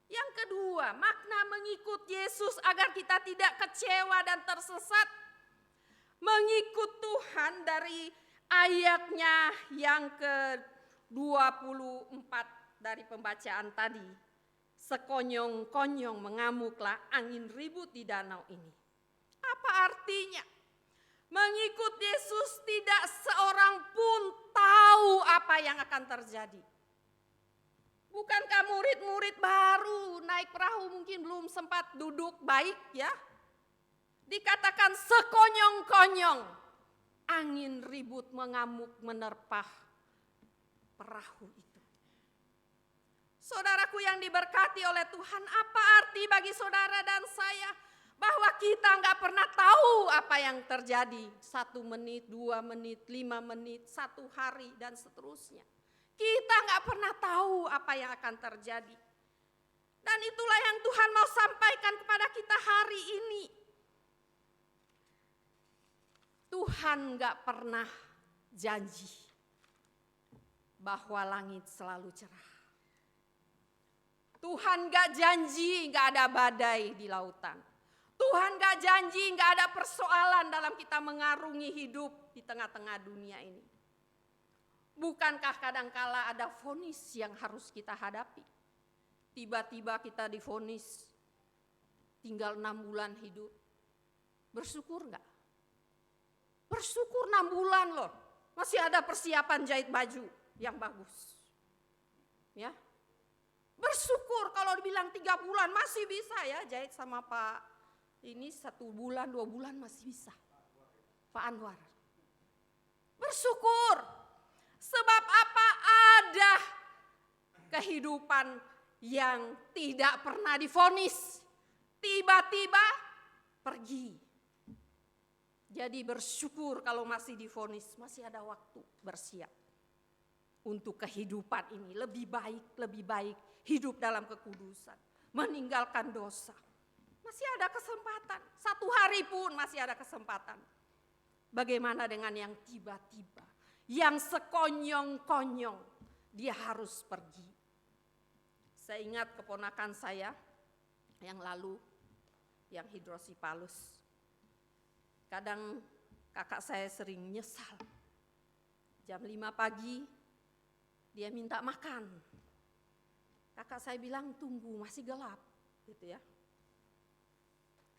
Yang kedua, makna mengikut Yesus agar kita tidak kecewa dan tersesat. Mengikut Tuhan dari ayatnya yang ke-24 dari pembacaan tadi. Sekonyong-konyong mengamuklah angin ribut di danau ini. Apa artinya? Mengikut Yesus tidak seorang pun tahu apa yang akan terjadi. Bukankah murid-murid baru naik perahu mungkin belum sempat duduk baik ya? Dikatakan sekonyong-konyong angin ribut mengamuk menerpa perahu itu. Saudaraku yang diberkati oleh Tuhan, apa arti bagi saudara dan saya bahwa kita nggak pernah tahu apa yang terjadi 1 menit, 2 menit, 5 menit, 1 hari dan seterusnya. Kita nggak pernah tahu apa yang akan terjadi. Dan itulah yang Tuhan mau sampaikan kepada kita hari ini. Tuhan nggak pernah janji bahwa langit selalu cerah. Tuhan nggak janji nggak ada badai di lautan. Tuhan gak janji gak ada persoalan dalam kita mengarungi hidup di tengah-tengah dunia ini. Bukankah kadangkala ada vonis yang harus kita hadapi? Tiba-tiba kita divonis tinggal 6 bulan hidup. Bersyukur gak? Bersyukur 6 bulan loh. Masih ada persiapan jahit baju yang bagus. Ya. Bersyukur kalau dibilang 3 bulan masih bisa ya jahit sama Pak. Ini 1 bulan, 2 bulan masih bisa. Pak Anwar. Bersyukur. Sebab apa? Ada kehidupan yang tidak pernah divonis. Tiba-tiba pergi. Jadi bersyukur kalau masih divonis. Masih ada waktu bersiap. Untuk kehidupan ini lebih baik hidup dalam kekudusan. Meninggalkan dosa. Masih ada kesempatan, 1 hari pun masih ada kesempatan. Bagaimana dengan yang tiba-tiba, yang sekonyong-konyong, dia harus pergi. Saya ingat keponakan saya yang lalu, yang hidrosipalus. Kadang kakak saya sering nyesal. Jam 5 pagi, dia minta makan. Kakak saya bilang tunggu, masih gelap, gitu ya.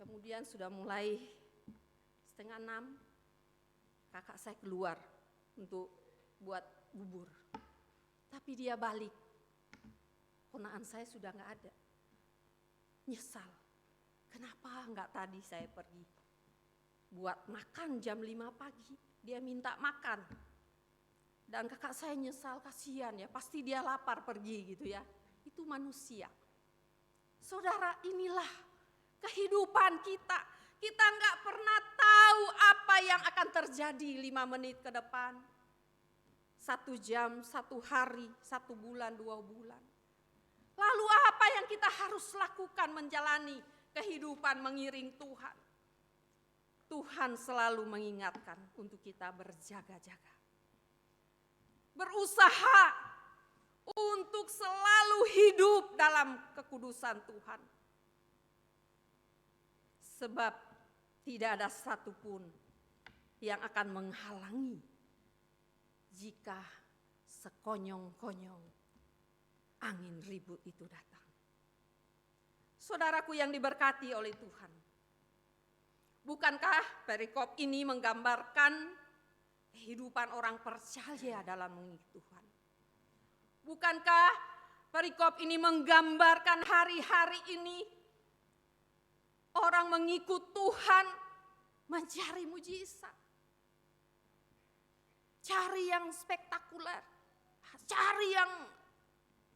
Kemudian sudah mulai 5:30, kakak saya keluar untuk buat bubur. Tapi dia balik, ponakan saya sudah gak ada. Nyesal, kenapa gak tadi saya pergi? Buat makan jam 5 pagi, dia minta makan. Dan kakak saya nyesal, kasihan ya, pasti dia lapar pergi gitu ya. Itu manusia. Saudara, inilah kehidupan kita. Kita nggak pernah tahu apa yang akan terjadi 5 menit ke depan. 1 jam, 1 hari, 1 bulan, 2 bulan. Lalu apa yang kita harus lakukan menjalani kehidupan mengiring Tuhan? Tuhan selalu mengingatkan untuk kita berjaga-jaga. Berusaha untuk selalu hidup dalam kekudusan Tuhan. Sebab tidak ada satupun yang akan menghalangi jika sekonyong-konyong angin ribut itu datang. Saudaraku yang diberkati oleh Tuhan, bukankah perikop ini menggambarkan kehidupan orang percaya dalam mengikuti Tuhan? Bukankah perikop ini menggambarkan hari-hari ini orang mengikut Tuhan mencari mujizat. Cari yang spektakuler. Cari yang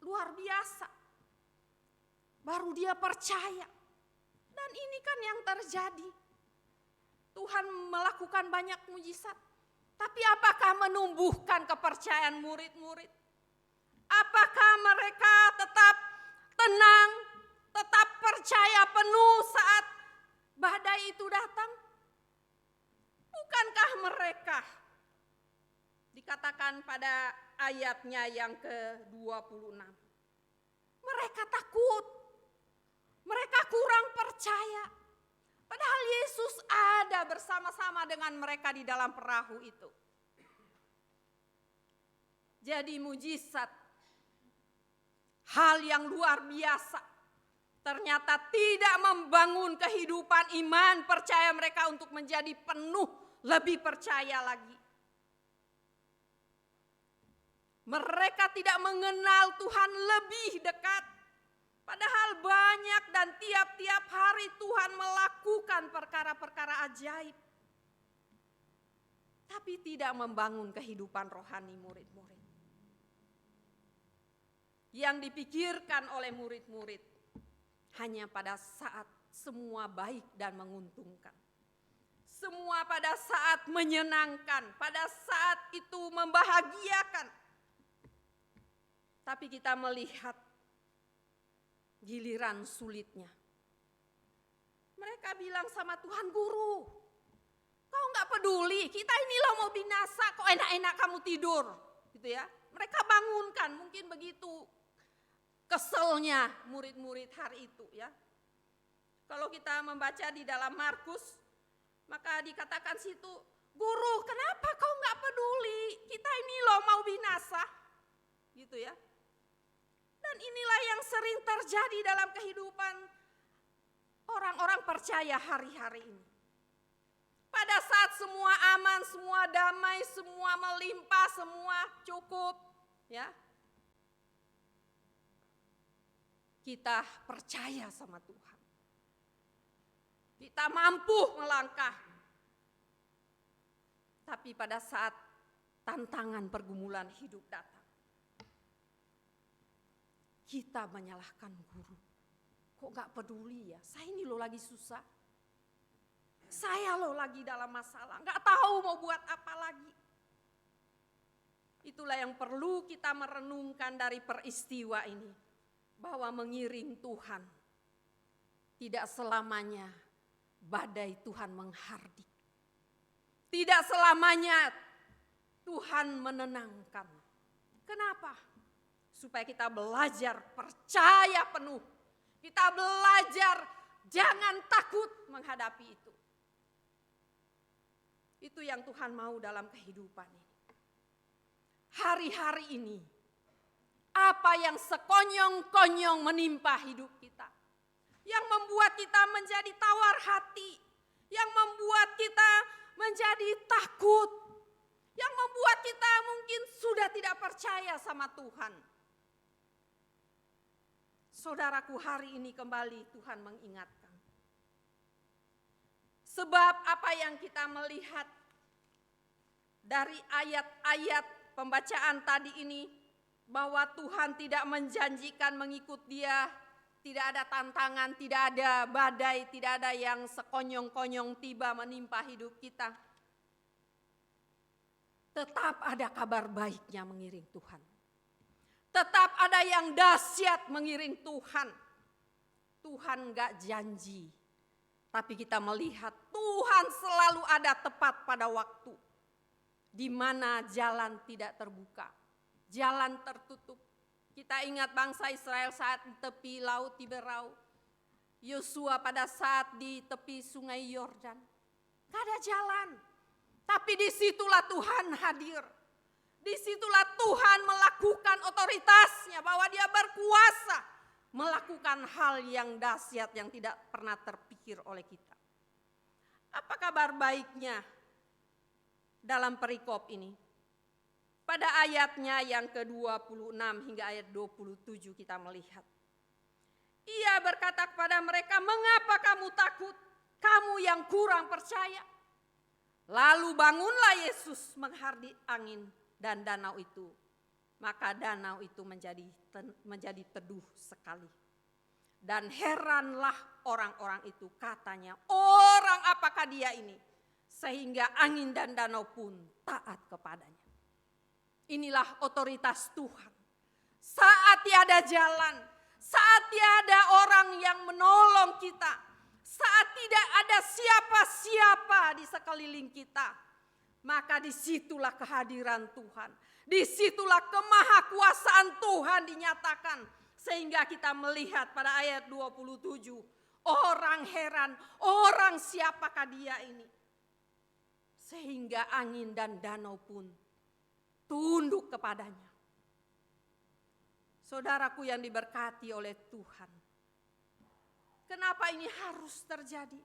luar biasa. Baru dia percaya. Dan ini kan yang terjadi. Tuhan melakukan banyak mujizat. Tapi apakah menumbuhkan kepercayaan murid-murid? Apakah mereka tetap tenang, tetap percaya penuh saat badai itu datang? Bukankah mereka dikatakan pada ayatnya yang ke-26? Mereka takut, mereka kurang percaya. Padahal Yesus ada bersama-sama dengan mereka di dalam perahu itu. Jadi mujizat, hal yang luar biasa, ternyata tidak membangun kehidupan iman percaya mereka untuk menjadi penuh, lebih percaya lagi. Mereka tidak mengenal Tuhan lebih dekat. Padahal banyak dan tiap-tiap hari Tuhan melakukan perkara-perkara ajaib. Tapi tidak membangun kehidupan rohani murid-murid. Yang dipikirkan oleh murid-murid hanya pada saat semua baik dan menguntungkan. Semua pada saat menyenangkan, pada saat itu membahagiakan. Tapi kita melihat giliran sulitnya. Mereka bilang sama Tuhan, Guru, kau gak peduli, kita ini loh mau binasa, kok enak-enak kamu tidur. Gitu ya. Mereka bangunkan, mungkin begitu keselnya murid-murid hari itu ya. Kalau kita membaca di dalam Markus, maka dikatakan situ, Guru, kenapa kau gak peduli? Kita ini loh mau binasa. Gitu ya. Dan inilah yang sering terjadi dalam kehidupan orang-orang percaya hari-hari ini. Pada saat semua aman, semua damai, semua melimpah, semua cukup, ya. Kita percaya sama Tuhan. Kita mampu melangkah. Tapi pada saat tantangan pergumulan hidup datang, kita menyalahkan guru. Kok gak peduli ya? Saya ini loh lagi susah. Saya loh lagi dalam masalah. Gak tahu mau buat apa lagi. Itulah yang perlu kita merenungkan dari peristiwa ini. Bahwa mengiring Tuhan. Tidak selamanya badai Tuhan menghardik. Tidak selamanya Tuhan menenangkan. Kenapa? Supaya kita belajar percaya penuh. Kita belajar jangan takut menghadapi itu. Itu yang Tuhan mau dalam kehidupan ini. Hari-hari ini, apa yang sekonyong-konyong menimpa hidup kita. Yang membuat kita menjadi tawar hati. Yang membuat kita menjadi takut. Yang membuat kita mungkin sudah tidak percaya sama Tuhan. Saudaraku, hari ini kembali Tuhan mengingatkan. Sebab apa yang kita melihat dari ayat-ayat pembacaan tadi ini, bahwa Tuhan tidak menjanjikan mengikut Dia, tidak ada tantangan, tidak ada badai, tidak ada yang sekonyong-konyong tiba menimpa hidup kita. Tetap ada kabar baiknya mengiring Tuhan. Tetap ada yang dahsyat mengiring Tuhan. Tuhan gak janji. Tapi kita melihat Tuhan selalu ada tepat pada waktu. Di mana jalan tidak terbuka. Jalan tertutup. Kita ingat bangsa Israel saat di tepi laut Tiberau. Yosua pada saat di tepi sungai Yordan. Gak ada jalan. Tapi disitulah Tuhan hadir. Disitulah Tuhan melakukan otoritasnya, bahwa Dia berkuasa melakukan hal yang dahsyat yang tidak pernah terpikir oleh kita. Apa kabar baiknya dalam perikop ini? Pada ayatnya yang ke-26 hingga ayat 27 kita melihat. Ia berkata kepada mereka, mengapa kamu takut? Kamu yang kurang percaya. Lalu bangunlah Yesus menghardik angin dan danau itu. Maka danau itu menjadi teduh sekali. Dan heranlah orang-orang itu, katanya, orang apakah dia ini? Sehingga angin dan danau pun taat kepadanya. Inilah otoritas Tuhan. Saat tiada jalan, saat tiada orang yang menolong kita, saat tidak ada siapa-siapa di sekeliling kita, maka disitulah kehadiran Tuhan. Disitulah kemahakuasaan Tuhan dinyatakan. Sehingga kita melihat pada ayat 27, orang heran, orang siapakah dia ini? Sehingga angin dan danau pun tunduk kepadanya. Saudaraku yang diberkati oleh Tuhan, kenapa ini harus terjadi?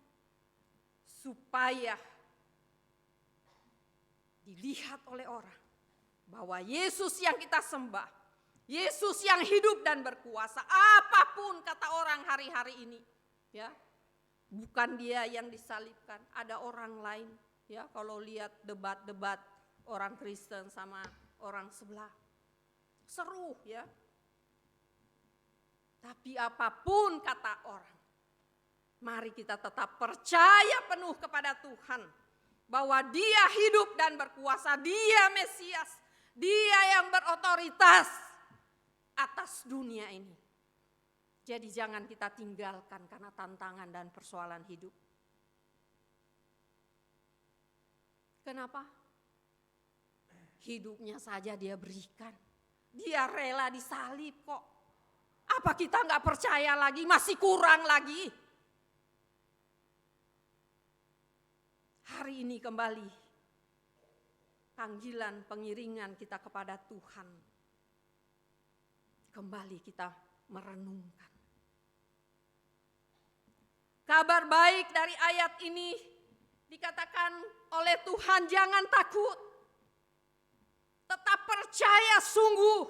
Supaya dilihat oleh orang bahwa Yesus yang kita sembah, Yesus yang hidup dan berkuasa, apapun kata orang hari-hari ini, ya, bukan dia yang disalibkan, ada orang lain, ya. Kalau lihat debat-debat orang Kristen sama orang sebelah, seru, ya. Tapi apapun kata orang, mari kita tetap percaya penuh kepada Tuhan bahwa Dia hidup dan berkuasa, Dia Mesias, Dia yang berotoritas atas dunia ini. Jadi jangan kita tinggalkan karena tantangan dan persoalan hidup. Kenapa? Hidupnya saja Dia berikan. Dia rela disalib kok. Apa kita nggak percaya lagi? Masih kurang lagi. Hari ini kembali panggilan pengiringan kita kepada Tuhan. Kembali kita merenungkan. Kabar baik dari ayat ini dikatakan oleh Tuhan, jangan takut. Tetap percaya sungguh.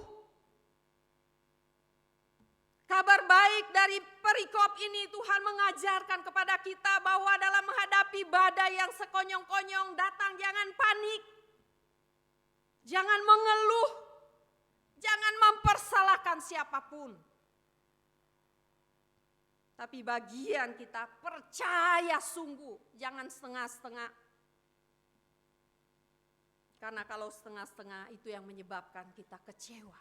Kabar baik dari perikop ini Tuhan mengajarkan kepada kita bahwa dalam menghadapi badai yang sekonyong-konyong datang, jangan panik. Jangan mengeluh. Jangan mempersalahkan siapapun. Tapi bagian kita percaya sungguh, jangan setengah-setengah. Karena kalau setengah-setengah itu yang menyebabkan kita kecewa.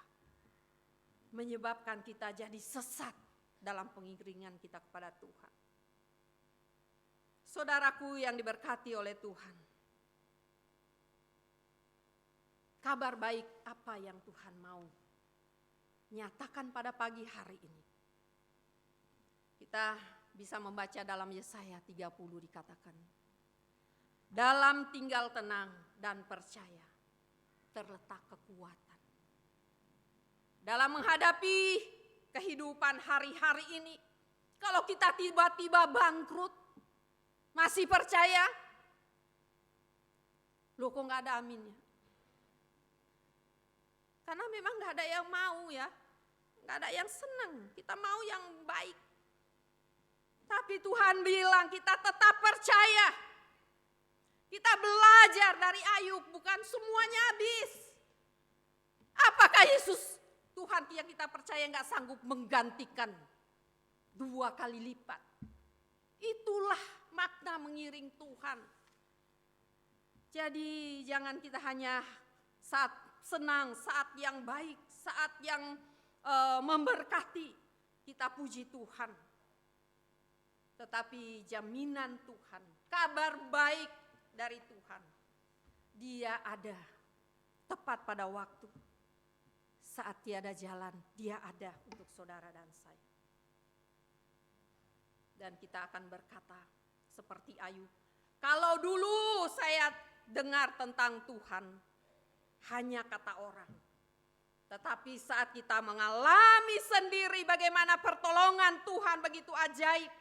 Menyebabkan kita jadi sesat dalam pengiringan kita kepada Tuhan. Saudaraku yang diberkati oleh Tuhan. Kabar baik apa yang Tuhan mau nyatakan pada pagi hari ini. Kita bisa membaca dalam Yesaya 30 dikatakan. Dalam tinggal tenang dan percaya terletak kekuatan. Dalam menghadapi kehidupan hari-hari ini, kalau kita tiba-tiba bangkrut, masih percaya? Loh kok gak ada aminnya? Karena memang gak ada yang mau ya, gak ada yang senang, kita mau yang baik. Tapi Tuhan bilang kita tetap percaya. Kita belajar dari Ayub, bukan semuanya habis. Apakah Yesus Tuhan yang kita percaya nggak sanggup menggantikan 2 kali lipat? Itulah makna mengiring Tuhan. Jadi jangan kita hanya saat senang, saat yang baik, saat yang memberkati, kita puji Tuhan. Tetapi jaminan Tuhan, kabar baik dari Tuhan, Dia ada tepat pada waktu. Saat tiada jalan, Dia ada untuk saudara dan saya. Dan kita akan berkata seperti Ayub, kalau dulu saya dengar tentang Tuhan, hanya kata orang. Tetapi saat kita mengalami sendiri bagaimana pertolongan Tuhan begitu ajaib,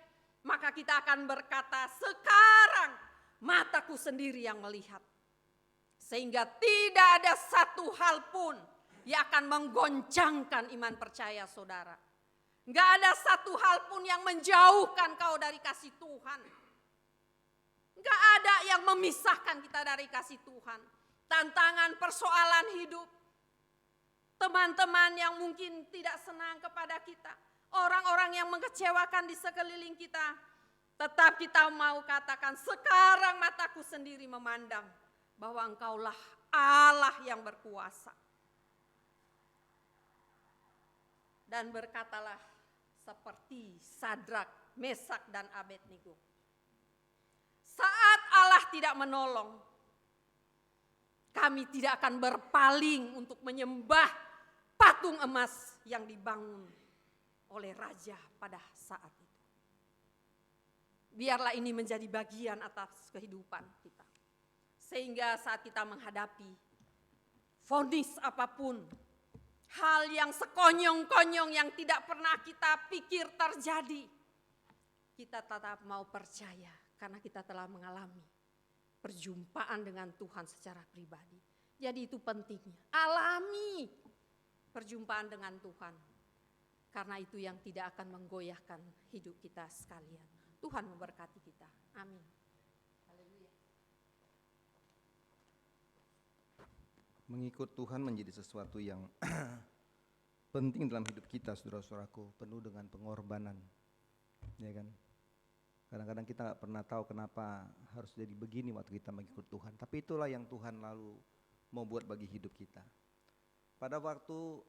maka kita akan berkata, sekarang mataku sendiri yang melihat. Sehingga tidak ada satu hal pun yang akan menggoncangkan iman percaya saudara. Enggak ada satu hal pun yang menjauhkan kau dari kasih Tuhan. Enggak ada yang memisahkan kita dari kasih Tuhan. Tantangan, persoalan hidup. Teman-teman yang mungkin tidak senang kepada kita. Orang-orang yang mengecewakan di sekeliling kita. Tetap kita mau katakan, sekarang mataku sendiri memandang bahwa Engkaulah Allah yang berkuasa. Dan berkatalah seperti Sadrak, Mesak, dan Abednego. Saat Allah tidak menolong, kami tidak akan berpaling untuk menyembah patung emas yang dibangun oleh raja pada saat itu. Biarlah ini menjadi bagian atas kehidupan kita. Sehingga saat kita menghadapi vonis apapun, hal yang sekonyong-konyong yang tidak pernah kita pikir terjadi, kita tetap mau percaya karena kita telah mengalami perjumpaan dengan Tuhan secara pribadi. Jadi itu pentingnya, alami perjumpaan dengan Tuhan. Karena itu yang tidak akan menggoyahkan hidup kita sekalian. Tuhan memberkati kita. Amin. Haleluya. Mengikut Tuhan menjadi sesuatu yang penting dalam hidup kita, saudara-saudaraku, penuh dengan pengorbanan, ya kan? Kadang-kadang kita nggak pernah tahu kenapa harus jadi begini waktu kita mengikut Tuhan. Tapi itulah yang Tuhan lalu mau buat bagi hidup kita. Pada waktu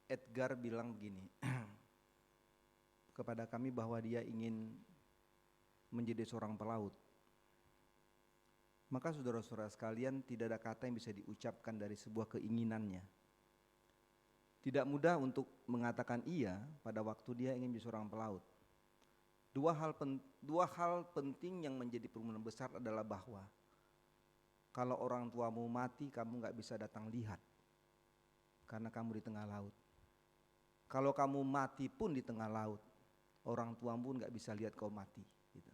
Edgar bilang begini kepada kami bahwa dia ingin menjadi seorang pelaut, maka saudara-saudara sekalian, tidak ada kata yang bisa diucapkan dari sebuah keinginannya. Tidak mudah untuk mengatakan iya pada waktu dia ingin menjadi seorang pelaut. Dua hal penting yang menjadi perumunan besar adalah bahwa kalau orang tuamu mati, kamu gak bisa datang lihat karena kamu di tengah laut. Kalau kamu mati pun di tengah laut, orang tuamu pun gak bisa lihat kau mati gitu.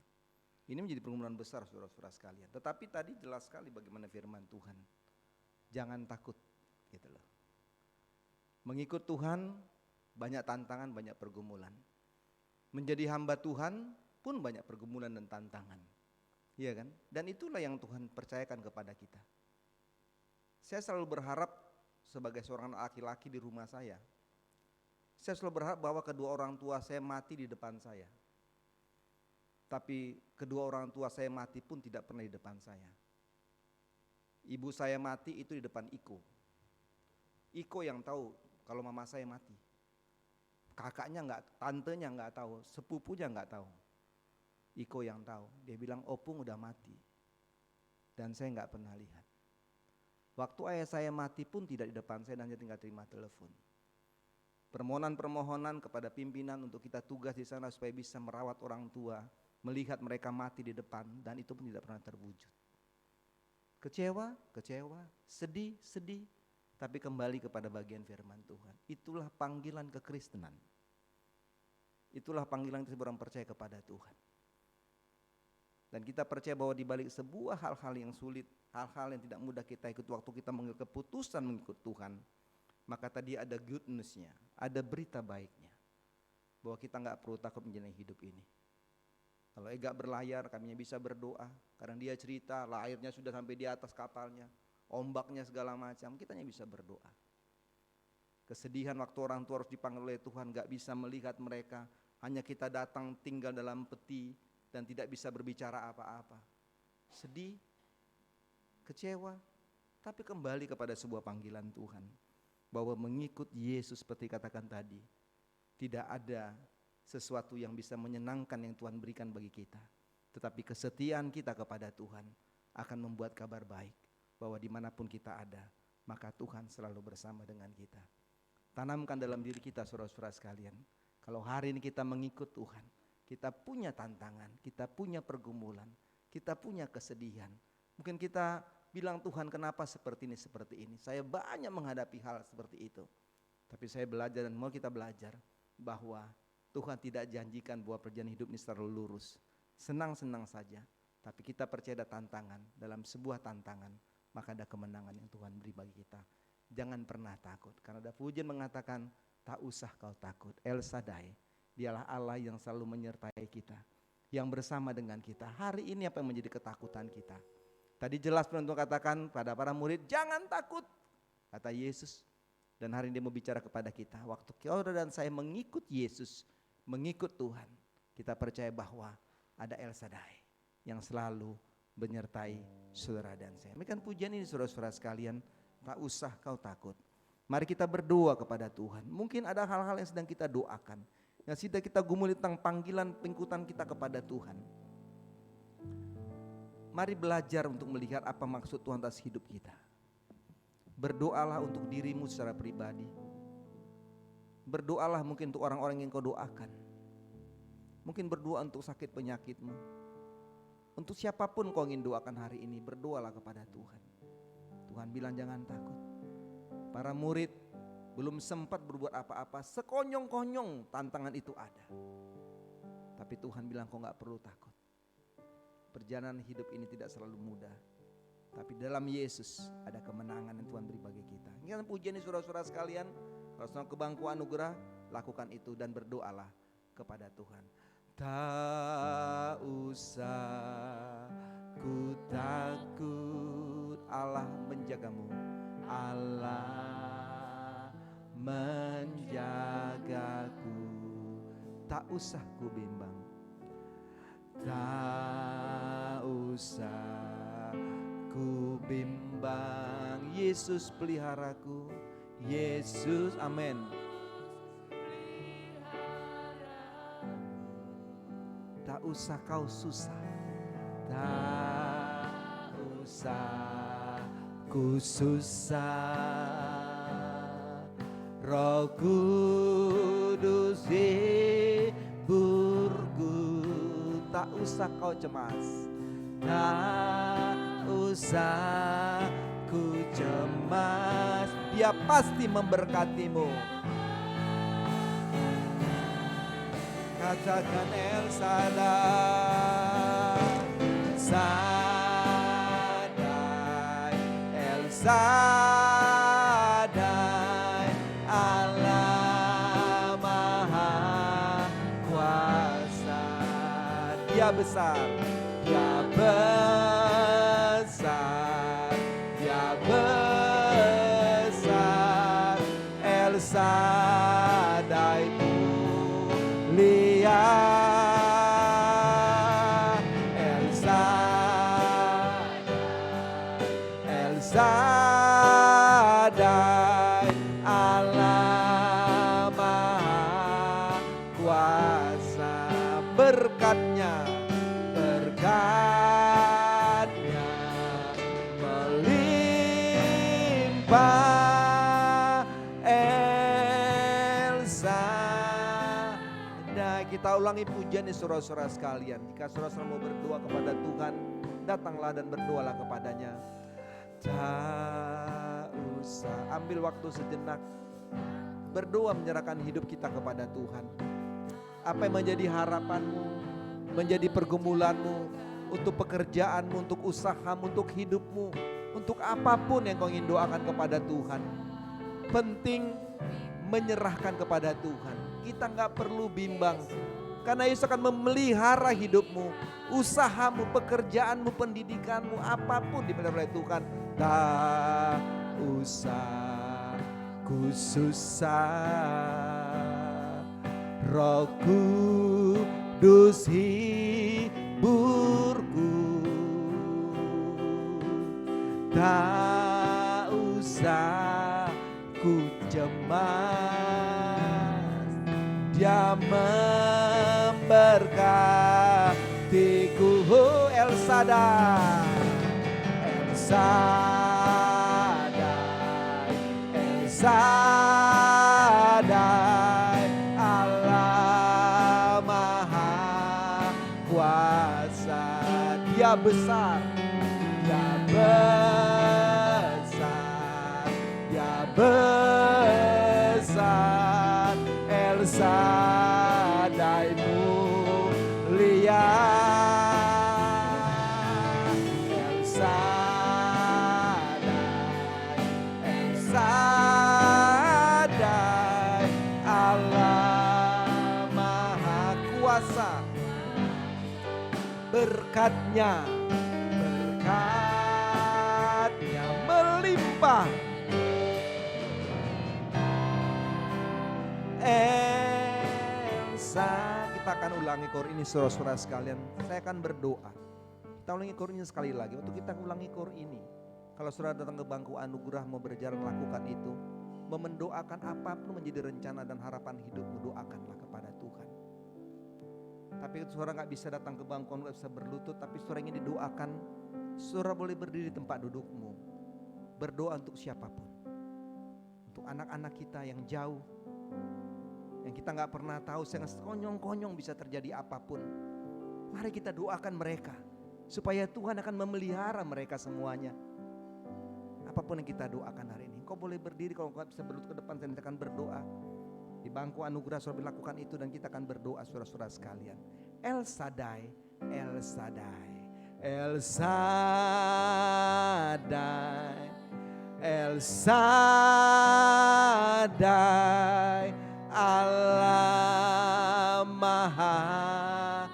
Ini menjadi perumunan besar, saudara-saudara sekalian. Tetapi tadi jelas sekali bagaimana firman Tuhan, jangan takut gitu loh. Mengikut Tuhan banyak tantangan, banyak pergumulan. Menjadi hamba Tuhan pun banyak pergumulan dan tantangan, iya kan? Dan itulah yang Tuhan percayakan kepada kita. Saya selalu berharap sebagai seorang laki-laki di rumah saya selalu berharap bahwa kedua orang tua saya mati di depan saya. Tapi kedua orang tua saya mati pun tidak pernah di depan saya. Ibu saya mati itu di depan Iko. Iko yang tahu kalau mama saya mati. Kakaknya enggak, tantenya enggak tahu, sepupunya enggak tahu. Iko yang tahu. Dia bilang Opung udah mati. Dan saya enggak pernah lihat. Waktu ayah saya mati pun tidak di depan saya dan saya tinggal terima telepon. Permohonan-permohonan kepada pimpinan untuk kita tugas di sana supaya bisa merawat orang tua, melihat mereka mati di depan, dan itu pun tidak pernah terwujud. Kecewa, sedih, tapi kembali kepada bagian firman Tuhan. Itulah panggilan kekristenan. Itulah panggilan kita orang percaya kepada Tuhan. Dan kita percaya bahwa di balik sebuah hal-hal yang sulit, hal-hal yang tidak mudah kita ikut waktu kita mengambil keputusan mengikut Tuhan, maka tadi ada good news-nya, ada berita baiknya, bahwa kita nggak perlu takut menjalani hidup ini. Kalau Ega berlayar, kami bisa berdoa, karena dia cerita, lah airnya sudah sampai di atas kapalnya, ombaknya segala macam, kita hanya bisa berdoa. Kesedihan waktu orang tua harus dipanggil oleh Tuhan, gak bisa melihat mereka, hanya kita datang tinggal dalam peti dan tidak bisa berbicara apa-apa. Sedih, kecewa, tapi kembali kepada sebuah panggilan Tuhan, bahwa mengikut Yesus seperti katakan tadi, tidak ada sesuatu yang bisa menyenangkan yang Tuhan berikan bagi kita. Tetapi kesetiaan kita kepada Tuhan akan membuat kabar baik, bahwa dimanapun kita ada, maka Tuhan selalu bersama dengan kita. Tanamkan dalam diri kita, saudara-saudara sekalian, kalau hari ini kita mengikut Tuhan, kita punya tantangan, kita punya pergumulan, kita punya kesedihan. Mungkin kita bilang, Tuhan kenapa seperti ini, saya banyak menghadapi hal seperti itu. Tapi saya belajar dan mau kita belajar bahwa Tuhan tidak janjikan bahwa perjalanan hidup ini selalu lurus, senang-senang saja. Tapi kita percaya ada tantangan, dalam sebuah tantangan maka ada kemenangan yang Tuhan beri bagi kita. Jangan pernah takut, karena ada pujian mengatakan, tak usah kau takut, El Shaddai, dialah Allah yang selalu menyertai kita, yang bersama dengan kita. Hari ini apa yang menjadi ketakutan kita? Tadi jelas Tuhan katakan pada para murid, jangan takut, kata Yesus. Dan hari ini dia mau bicara kepada kita, waktu saudara dan saya mengikut Yesus, mengikut Tuhan, kita percaya bahwa ada El Shaddai yang selalu menyertai saudara dan saya. Demikian pujian ini saudara-saudara sekalian, tak usah kau takut. Mari kita berdoa kepada Tuhan. Mungkin ada hal-hal yang sedang kita doakan, Yang sudah kita gumuli tentang panggilan pengikutan kita kepada Tuhan. Mari belajar untuk melihat apa maksud Tuhan atas hidup kita. Berdoalah untuk dirimu secara pribadi. Berdoalah mungkin untuk orang-orang yang kau doakan. Mungkin berdoa untuk sakit penyakitmu. Untuk siapapun kau ingin doakan hari ini, berdoalah kepada Tuhan. Tuhan bilang jangan takut. Para murid belum sempat berbuat apa-apa, sekonyong-konyong tantangan itu ada. Tapi Tuhan bilang kau gak perlu takut. Perjalanan hidup ini tidak selalu mudah, tapi dalam Yesus ada kemenangan yang Tuhan beri bagi kita. Ingat pujian ini saudara-saudara sekalian, kalau sedang ke bangku anugerah, lakukan itu dan berdoalah kepada Tuhan. Tak usah ku takut, Allah menjagamu, Allah menjagaku. Tak usah ku bimbang, tak usah ku bimbang, Yesus peliharaku, Yesus, amin. Tak usah kau susah, tak usah ku susah, Roh Kudus hiburku. Tak usah kau cemas, tak usah ku cemas, Dia pasti memberkatimu. Katakan El Shaddai, Shaddai, El Shaddai, Allah Maha Kuasa. Dia besar, Dia besar, Dia besar, El Shaddai mulia, El Shaddai, Allah Maha Kuasa. Berkatnya melimpah, El Shaddai. Kita ulangi pujian ini saudara-saudara sekalian. Jika saudara-saudara mau berdoa kepada Tuhan, datanglah dan berdoalah kepadanya. Tak usah, ambil waktu sejenak, berdoa menyerahkan hidup kita kepada Tuhan. Apa yang menjadi harapanmu, menjadi pergumulanmu, untuk pekerjaanmu, untuk usahamu, untuk hidupmu, untuk apapun yang kau ingin doakan kepada Tuhan. Penting menyerahkan kepada Tuhan. Kita gak perlu bimbang, karena Yesus akan memelihara hidupmu, usahamu, pekerjaanmu, pendidikanmu, apapun dimelihara oleh Tuhan. Tak usah ku susah, Roh Kudus hiburku. Tak usah ku cemas, Dia memberkatiku. El Shaddai, El Shaddai, El Shaddai, Allah Maha Kuasa. Dia besar, Dia besar, Dia besar, El Shaddai mulia, El Shaddai, El Shaddai, Allah Maha Kuasa. Berkatnya melimpah, Elsa. Kita akan ulangi kor ini saudara-saudara sekalian. Saya akan berdoa. Kita ulangi kor ini sekali lagi. Untuk kita ulangi kor ini, kalau saudara datang ke bangku anugerah mau berjalan, lakukan itu. Mau mendoakan apapun menjadi rencana dan harapan hidupmu, doakanlah kepada Tuhan. Tapi saudara nggak bisa datang ke bangkuan, nggak bisa berlutut, tapi saudara ingin didoakan, saudara boleh berdiri di tempat dudukmu. Berdoa untuk siapapun. Untuk anak-anak kita yang jauh, yang kita nggak pernah tahu, yang konyong-konyong bisa terjadi apapun. Mari kita doakan mereka, supaya Tuhan akan memelihara mereka semuanya. Apapun yang kita doakan hari ini, kau boleh berdiri. Kalau kau bisa berlutut ke depan, saya akan berdoa. Di bangku anugerah saudara lakukan itu, dan kita akan berdoa saudara-saudara sekalian. El Shaddai, El Shaddai, El Shaddai, El Shaddai, Allah Maha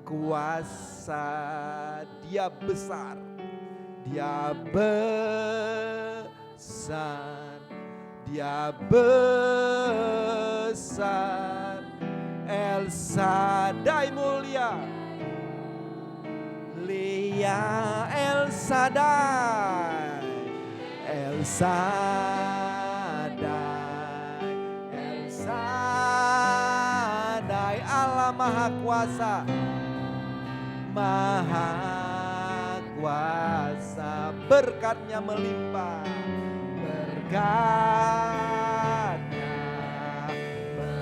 Kuasa. Dia besar, Dia besar, Dia besar. El Shaddai mulia, Lia El Shaddai, El Shaddai, El Shaddai, Allah Maha Kuasa, Maha Kuasa. Berkatnya melimpah, berkatnya melimpah.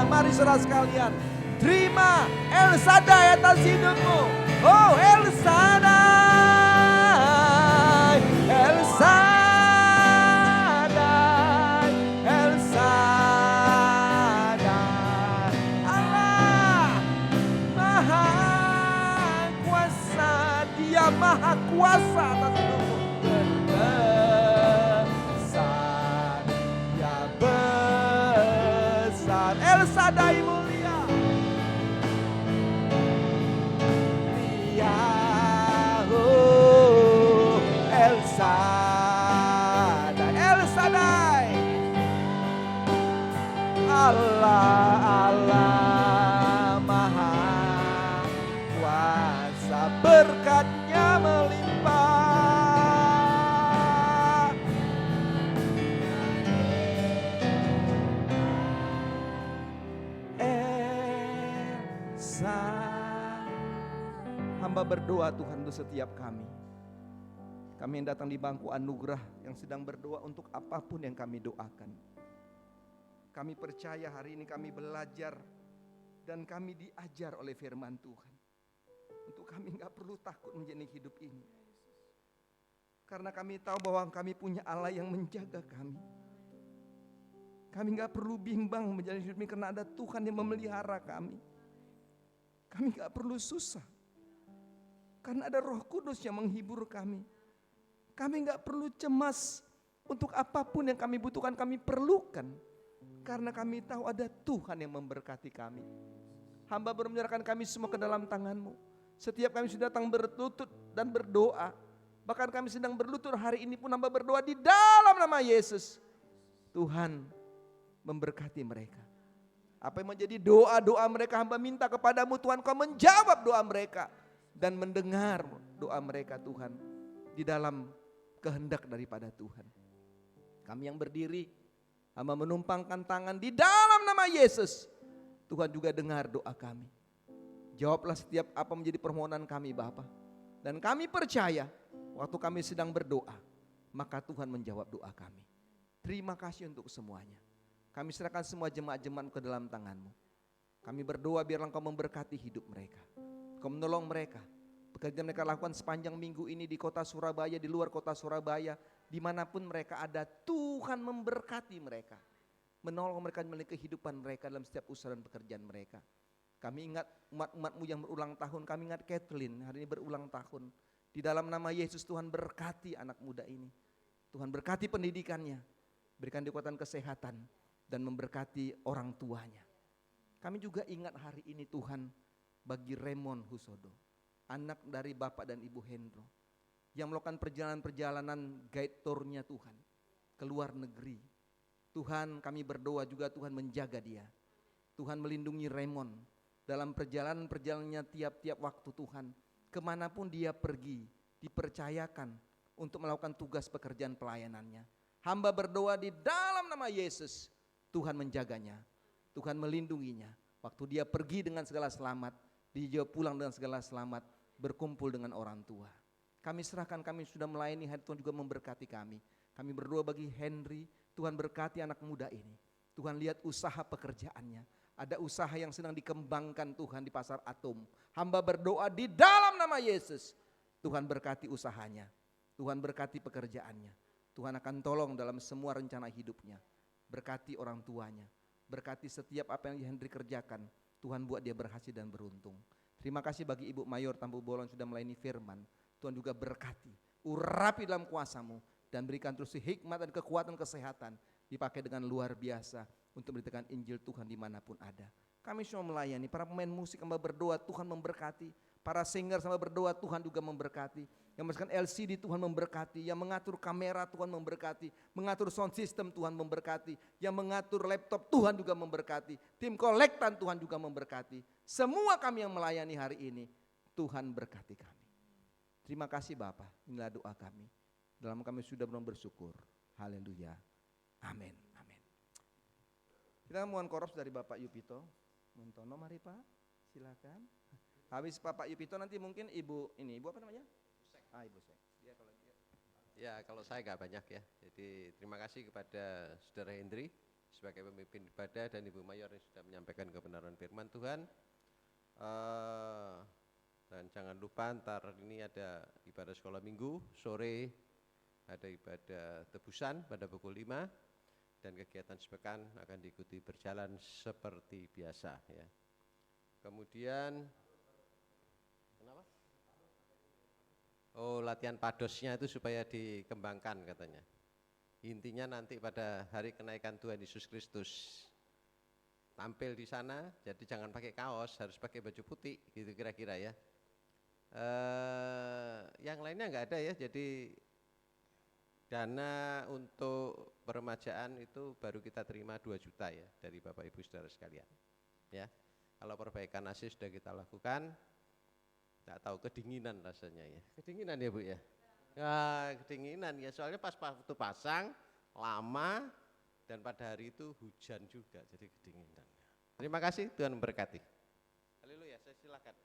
Mari saudara sekalian, terima El Shaddai atas hidupmu. Oh El Shaddai, El Shaddai, El Shaddai, Allah Maha Kuasa. Dia Maha Kuasa atas hidupmu. Besar, Dia besar. El Shaddai mulia, El Shaddai, El Shaddai, Allah, Allah Maha Kuasa. Berkatnya melimpah. Hamba berdoa Tuhan untuk setiap kami. Kami yang datang di bangku anugerah, yang sedang berdoa untuk apapun yang kami doakan. Kami percaya hari ini kami belajar dan kami diajar oleh firman Tuhan. Untuk kami gak perlu takut menjalani hidup ini. Karena kami tahu bahwa kami punya Allah yang menjaga kami. Kami gak perlu bimbang menjalani hidup ini karena ada Tuhan yang memelihara kami. Kami gak perlu susah karena ada Roh Kudus yang menghibur kami. Kami gak perlu cemas untuk apapun yang kami butuhkan, kami perlukan. Karena kami tahu ada Tuhan yang memberkati kami. Hamba baru menyerahkan kami semua ke dalam tangan-Mu. Setiap kami sudah datang berlutut dan berdoa. Bahkan kami sedang berlutut hari ini pun hamba berdoa di dalam nama Yesus. Tuhan memberkati mereka. Apa yang menjadi doa-doa mereka, hamba minta kepadamu Tuhan, Kau menjawab doa mereka. Dan mendengar doa mereka Tuhan, di dalam kehendak daripada Tuhan. Kami yang berdiri, hamba menumpangkan tangan di dalam nama Yesus. Tuhan juga dengar doa kami. Jawablah setiap apa menjadi permohonan kami Bapa. Dan kami percaya waktu kami sedang berdoa, maka Tuhan menjawab doa kami. Terima kasih untuk semuanya. Kami serahkan semua jemaat-jemaat ke dalam tangan-Mu. Kami berdoa biarlah Engkau memberkati hidup mereka. Engkau menolong mereka. Pekerjaan mereka lakukan sepanjang minggu ini di kota Surabaya, di luar kota Surabaya. Dimanapun mereka ada, Tuhan memberkati mereka. Menolong mereka melalui kehidupan mereka dalam setiap usaha dan pekerjaan mereka. Kami ingat umat-umat-Mu yang berulang tahun. Kami ingat Kathleen hari ini berulang tahun. Di dalam nama Yesus Tuhan berkati anak muda ini. Tuhan berkati pendidikannya. Berikan kekuatan kesehatan. Dan memberkati orang tuanya. Kami juga ingat hari ini Tuhan bagi Raymond Husodo, anak dari Bapak dan Ibu Hendro, yang melakukan perjalanan-perjalanan guide tournya Tuhan, ke luar negeri. Tuhan kami berdoa juga Tuhan menjaga dia. Tuhan melindungi Raymond dalam perjalanan-perjalanannya tiap-tiap waktu Tuhan. Kemanapun dia pergi, dipercayakan untuk melakukan tugas pekerjaan pelayanannya. Hamba berdoa di dalam nama Yesus, Tuhan menjaganya, Tuhan melindunginya. Waktu dia pergi dengan segala selamat, dia juga pulang dengan segala selamat, berkumpul dengan orang tua. Kami serahkan, kami sudah melayani, hari Tuhan juga memberkati kami. Kami berdoa bagi Henry, Tuhan berkati anak muda ini. Tuhan lihat usaha pekerjaannya. Ada usaha yang sedang dikembangkan Tuhan di pasar Atom. Hamba berdoa di dalam nama Yesus. Tuhan berkati usahanya. Tuhan berkati pekerjaannya. Tuhan akan tolong dalam semua rencana hidupnya. Berkati orang tuanya. Berkati setiap apa yang Henry kerjakan. Tuhan buat dia berhasil dan beruntung. Terima kasih bagi Ibu Mayor Tampu Bolon sudah melayani firman. Tuhan juga berkati. Urapi dalam kuasa-Mu. Dan berikan terus hikmat dan kekuatan kesehatan. Dipakai dengan luar biasa untuk memberitakan Injil Tuhan dimanapun ada. Kami semua melayani, para pemain musik hamba berdoa Tuhan memberkati, para singer hamba berdoa Tuhan juga memberkati, yang memasukkan LCD Tuhan memberkati, yang mengatur kamera Tuhan memberkati, mengatur sound system Tuhan memberkati, yang mengatur laptop Tuhan juga memberkati, tim kolektan Tuhan juga memberkati. Semua kami yang melayani hari ini, Tuhan berkati kami. Terima kasih Bapak, inilah doa kami. Dalam kami sudah bersyukur. Haleluya. Amin. Amin. Kita mohon koros dari Bapak Yupito. Montono, mari Pak, silakan. Habis Bapak Yupito nanti mungkin Ibu apa namanya? Ibu Sek. Ya, kalau saya nggak banyak ya. Jadi terima kasih kepada Saudara Hendri sebagai pemimpin ibadah dan Ibu Mayor yang sudah menyampaikan kebenaran firman Tuhan. Dan jangan lupa ntar ini ada ibadah sekolah minggu sore, ada ibadah tebusan pada pukul 5 dan kegiatan sepekan akan diikuti berjalan seperti biasa ya. Kemudian kenapa? Oh, latihan padosnya itu supaya dikembangkan katanya. Intinya nanti pada hari kenaikan Tuhan Yesus Kristus tampil di sana, jadi jangan pakai kaos, harus pakai baju putih gitu kira-kira ya. Yang lainnya enggak ada ya, jadi dana untuk peremajaan itu baru kita terima 2 juta ya dari Bapak Ibu Saudara sekalian. Ya. Kalau perbaikan AC sudah kita lakukan, enggak tahu kedinginan rasanya ya. Kedinginan ya Bu ya? Ya, kedinginan ya, soalnya pas waktu pasang lama dan pada hari itu hujan juga jadi kedinginan. Terima kasih, Tuhan memberkati. Haleluya, saya silakan.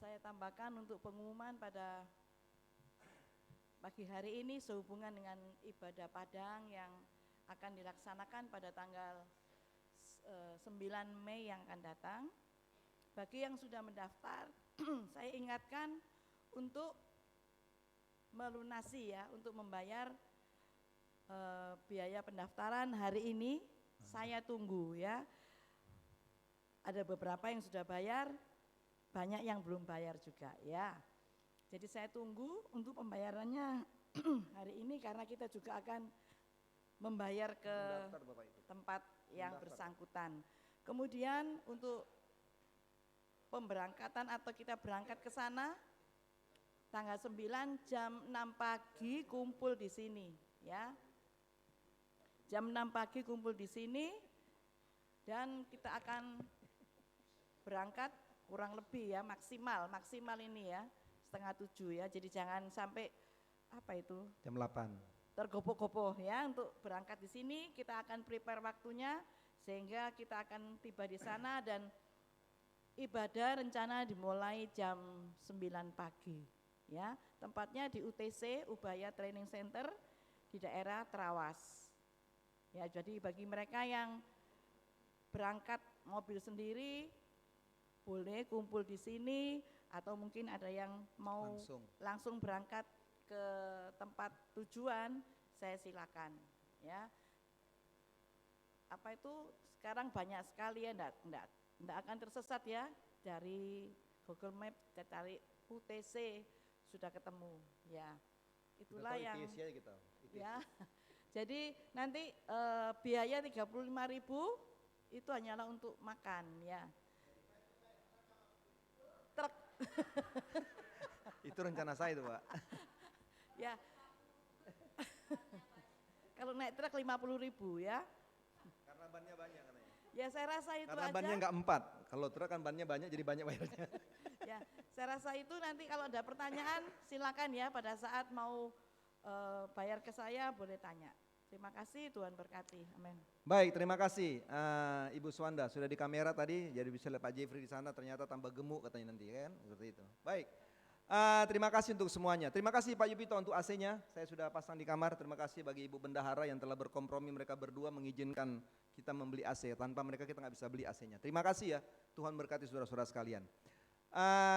Saya tambahkan untuk pengumuman pada pagi hari ini sehubungan dengan ibadah Padang yang akan dilaksanakan pada tanggal 9 Mei yang akan datang. Bagi yang sudah mendaftar, saya ingatkan untuk melunasi ya, untuk membayar biaya pendaftaran hari ini. Saya tunggu ya. Ada beberapa yang sudah bayar, banyak yang belum bayar juga ya. Jadi saya tunggu untuk pembayarannya hari ini karena kita juga akan membayar ke tempat yang bersangkutan. Kemudian untuk pemberangkatan atau kita berangkat ke sana tanggal 9 jam 6 pagi kumpul di sini ya. Jam 6 pagi kumpul di sini dan kita akan berangkat kurang lebih ya maksimal ini ya 6:30 ya, jadi jangan sampai apa itu jam 8 tergopoh-gopoh ya untuk berangkat di sini. Kita akan prepare waktunya sehingga kita akan tiba di sana dan ibadah rencana dimulai jam 9 pagi ya. Tempatnya di UTC Ubaya Training Center di daerah Trawas ya. Jadi bagi mereka yang berangkat mobil sendiri boleh kumpul di sini atau mungkin ada yang mau langsung berangkat ke tempat tujuan, saya silakan ya. Apa itu sekarang banyak sekali ya, enggak akan tersesat ya, dari Google Map kita cari UTC sudah ketemu ya. Itulah yang kita. Ya. Jadi nanti biaya 35.000 itu hanyalah untuk makan ya. Truk. Itu rencana saya itu Pak. Ya. Kalau naik truk 50.000 ya. Karena bannya banyak katanya. Ya saya rasa itu Karena aja. bannya nggak 4. Kalau truk kan bannya banyak jadi banyak bayarnya. Ya, saya rasa itu nanti kalau ada pertanyaan silakan ya pada saat mau bayar ke saya boleh tanya. Terima kasih, Tuhan berkati. Amin. Baik, terima kasih Ibu Swanda sudah di kamera tadi, jadi bisa lihat Pak Jeffrey di sana ternyata tambah gemuk katanya nanti kan, seperti itu. Baik, terima kasih untuk semuanya. Terima kasih Pak Yupito untuk AC-nya, saya sudah pasang di kamar. Terima kasih bagi Ibu Bendahara yang telah berkompromi mereka berdua mengizinkan kita membeli AC. Tanpa mereka kita nggak bisa beli AC-nya. Terima kasih ya, Tuhan berkati saudara-saudara sekalian.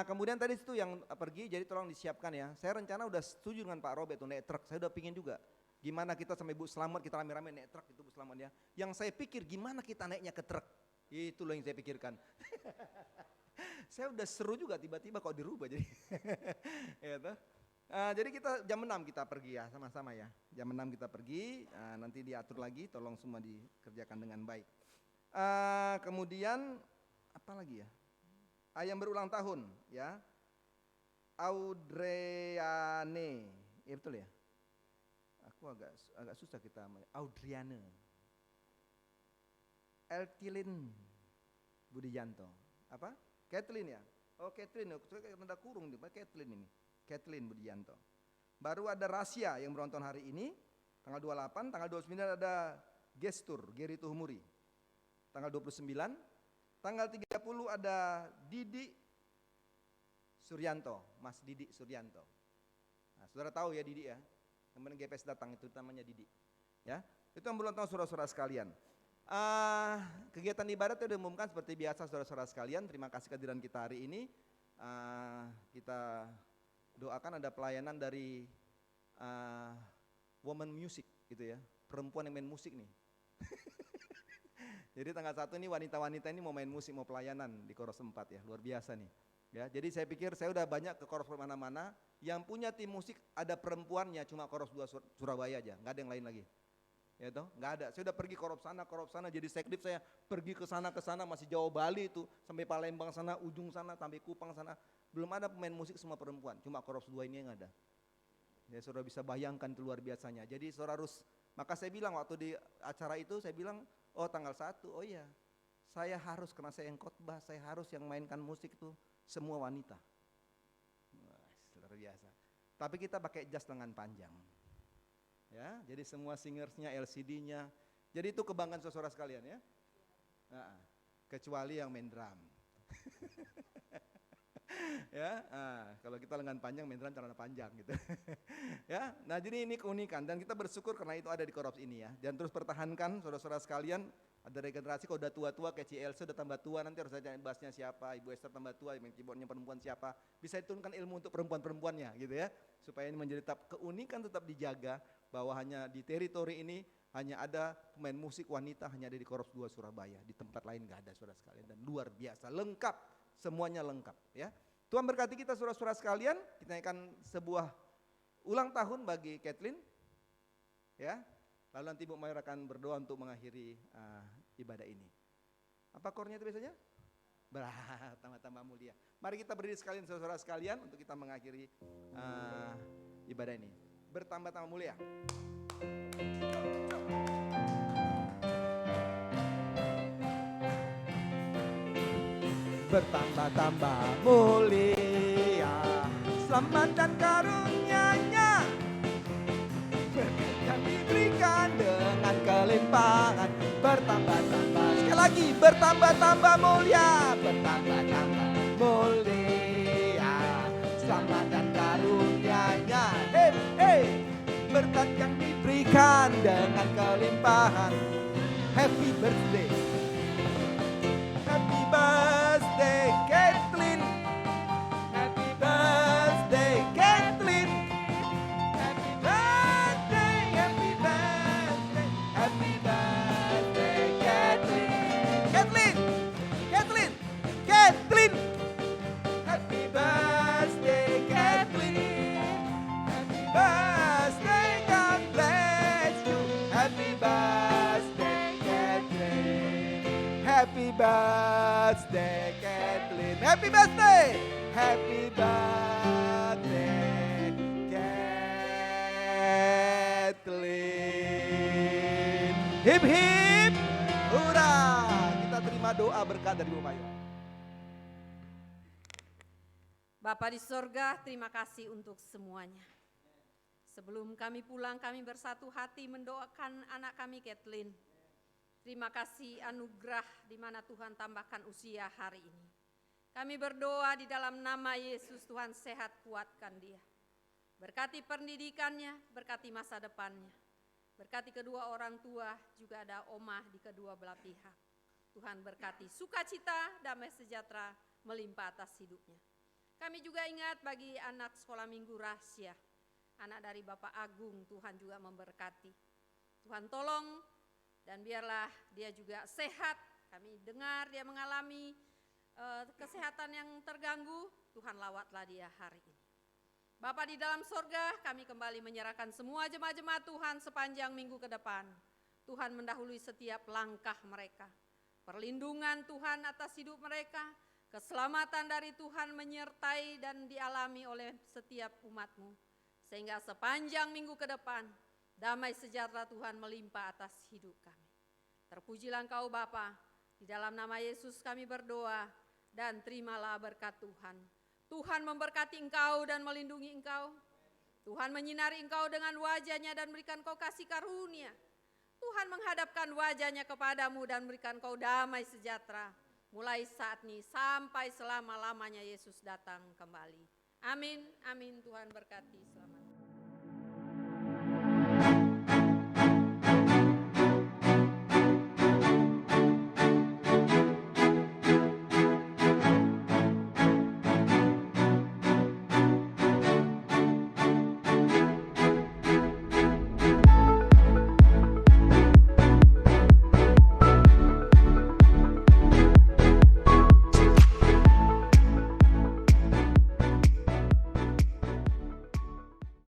Kemudian tadi itu yang pergi, jadi tolong disiapkan ya. Saya rencana udah setuju dengan Pak Robert tuh naik truk, saya udah pingin juga. Gimana kita sama Ibu Selamat, kita rame-rame naik truk itu Bu Selamat ya. Yang saya pikir gimana kita naiknya ke truk, itu loh yang saya pikirkan. Saya udah seru juga tiba-tiba kok dirubah jadi. Ya toh. Jadi kita jam 6 kita pergi ya sama-sama ya. Jam 6 kita pergi, nanti diatur lagi, tolong semua dikerjakan dengan baik. Kemudian apa lagi ya? Yang berulang tahun ya. Audriane, ya betul ya? Aku agak susah kita Audriane. Eltilin Budijanto. Apa? Kathleen ya? Oh Kathleen, tanda kurung nih, Kathleen ini. Kathleen Budijanto. Baru ada Rasya yang berulang tahun hari ini, tanggal 28, tanggal 29 ada Gestur, Geri Tuhumuri. Tanggal 29, tanggal 30 ada Didi Suryanto, Mas Didi Suryanto. Nah, saudara tahu ya Didi ya? Kemudian GPS datang itu namanya Didi. Ya, itu yang berulang tahun saudara-saudara sekalian. Kegiatan ibadat itu diumumkan seperti biasa saudara-saudara sekalian. Terima kasih kehadiran kita hari ini. Kita doakan ada pelayanan dari woman music gitu ya, perempuan yang main musik nih. Jadi tanggal 1 ini wanita-wanita ini mau main musik, mau pelayanan di Koros 4 ya, luar biasa nih. Ya, jadi saya pikir saya udah banyak ke Koros mana-mana, yang punya tim musik ada perempuannya cuma Koros 2 Surabaya aja, nggak ada yang lain lagi. Ya toh, nggak ada. Saya udah pergi Koros sana, jadi sekdip saya pergi ke sana masih Jawa Bali itu, sampai Palembang sana, ujung sana, sampai Kupang sana, belum ada pemain musik semua perempuan, cuma Koros 2 ini yang ada. Ya saudara bisa bayangkan itu luar biasanya. Jadi saudara harus, maka saya bilang waktu di acara itu saya bilang, oh tanggal 1, oh iya, saya harus karena saya yang khotbah, saya harus yang mainkan musik itu semua wanita. Wah, luar biasa. Tapi kita pakai jas lengan panjang. Ya, jadi semua singersnya, LCD-nya. Jadi itu kebanggaan saudara sekalian ya. Kecuali yang main drum. Ya, kalau kita lengan panjang, main drum celana panjang gitu. Ya, nah jadi ini keunikan dan kita bersyukur karena itu ada di Koros ini ya. Dan terus pertahankan saudara-saudara sekalian. Ada regenerasi kalau udah tua-tua kayak CLC udah tambah tua, nanti harus cari bassnya siapa, Ibu Esther tambah tua, main keyboardnya perempuan siapa, bisa diturunkan ilmu untuk perempuan-perempuannya gitu ya, supaya ini menjadi tetap keunikan tetap dijaga, bahwa hanya di teritori ini hanya ada pemain musik wanita hanya ada di Koros 2 Surabaya, di tempat lain gak ada saudara sekalian, dan luar biasa, lengkap, semuanya lengkap ya. Tuhan berkati kita saudara-saudara sekalian, kita akan sebuah ulang tahun bagi Kathleen ya. Lalu nanti Bu Mayor akan berdoa untuk mengakhiri ibadah ini. Apa kornya itu biasanya? Tambah-tambah mulia. Mari kita berdiri sekalian saudara-saudara sekalian untuk kita mengakhiri ibadah ini. Bertambah-tambah mulia. Bertambah-tambah mulia, selamat dan karunia-Nya yang diberikan dengan kelimpahan, bertambah-tambah, sekali lagi bertambah-tambah mulia, bertambah-tambah mulia, selamat dan karunia-Nya, berkat yang diberikan dengan kelimpahan. Happy birthday, happy birthday Kathleen, happy birthday Kathleen. Happy birthday, Kathleen. Happy birthday. Happy birthday, Kathleen. Hip hip, hurra. Kita doa berkat dari Bapak Yohan. Bapa di sorga, terima kasih untuk semuanya. Sebelum kami pulang, kami bersatu hati mendoakan anak kami Kathleen. Terima kasih anugerah di mana Tuhan tambahkan usia hari ini. Kami berdoa di dalam nama Yesus, Tuhan sehat kuatkan dia. Berkati pendidikannya, berkati masa depannya. Berkati kedua orang tua, juga ada omah di kedua belah pihak. Tuhan berkati sukacita, damai sejahtera melimpah atas hidupnya. Kami juga ingat bagi anak sekolah minggu Rahsia, anak dari Bapak Agung, Tuhan juga memberkati. Tuhan tolong dan biarlah dia juga sehat. Kami dengar dia mengalami kesehatan yang terganggu, Tuhan lawatlah dia hari ini. Bapa di dalam sorga, kami kembali menyerahkan semua jemaat-jemaat Tuhan sepanjang minggu ke depan. Tuhan mendahului setiap langkah mereka. Perlindungan Tuhan atas hidup mereka, keselamatan dari Tuhan menyertai dan dialami oleh setiap umat-Mu. Sehingga sepanjang minggu ke depan, damai sejahtera Tuhan melimpah atas hidup kami. Terpujilah Engkau Bapa, di dalam nama Yesus kami berdoa dan terimalah berkat Tuhan. Tuhan memberkati engkau dan melindungi engkau. Tuhan menyinari engkau dengan wajah-Nya dan berikan kau kasih karunia. Tuhan menghadapkan wajah-Nya kepadamu dan berikan kau damai sejahtera. Mulai saat ini sampai selama-lamanya Yesus datang kembali. Amin, amin. Tuhan berkati. Selamat.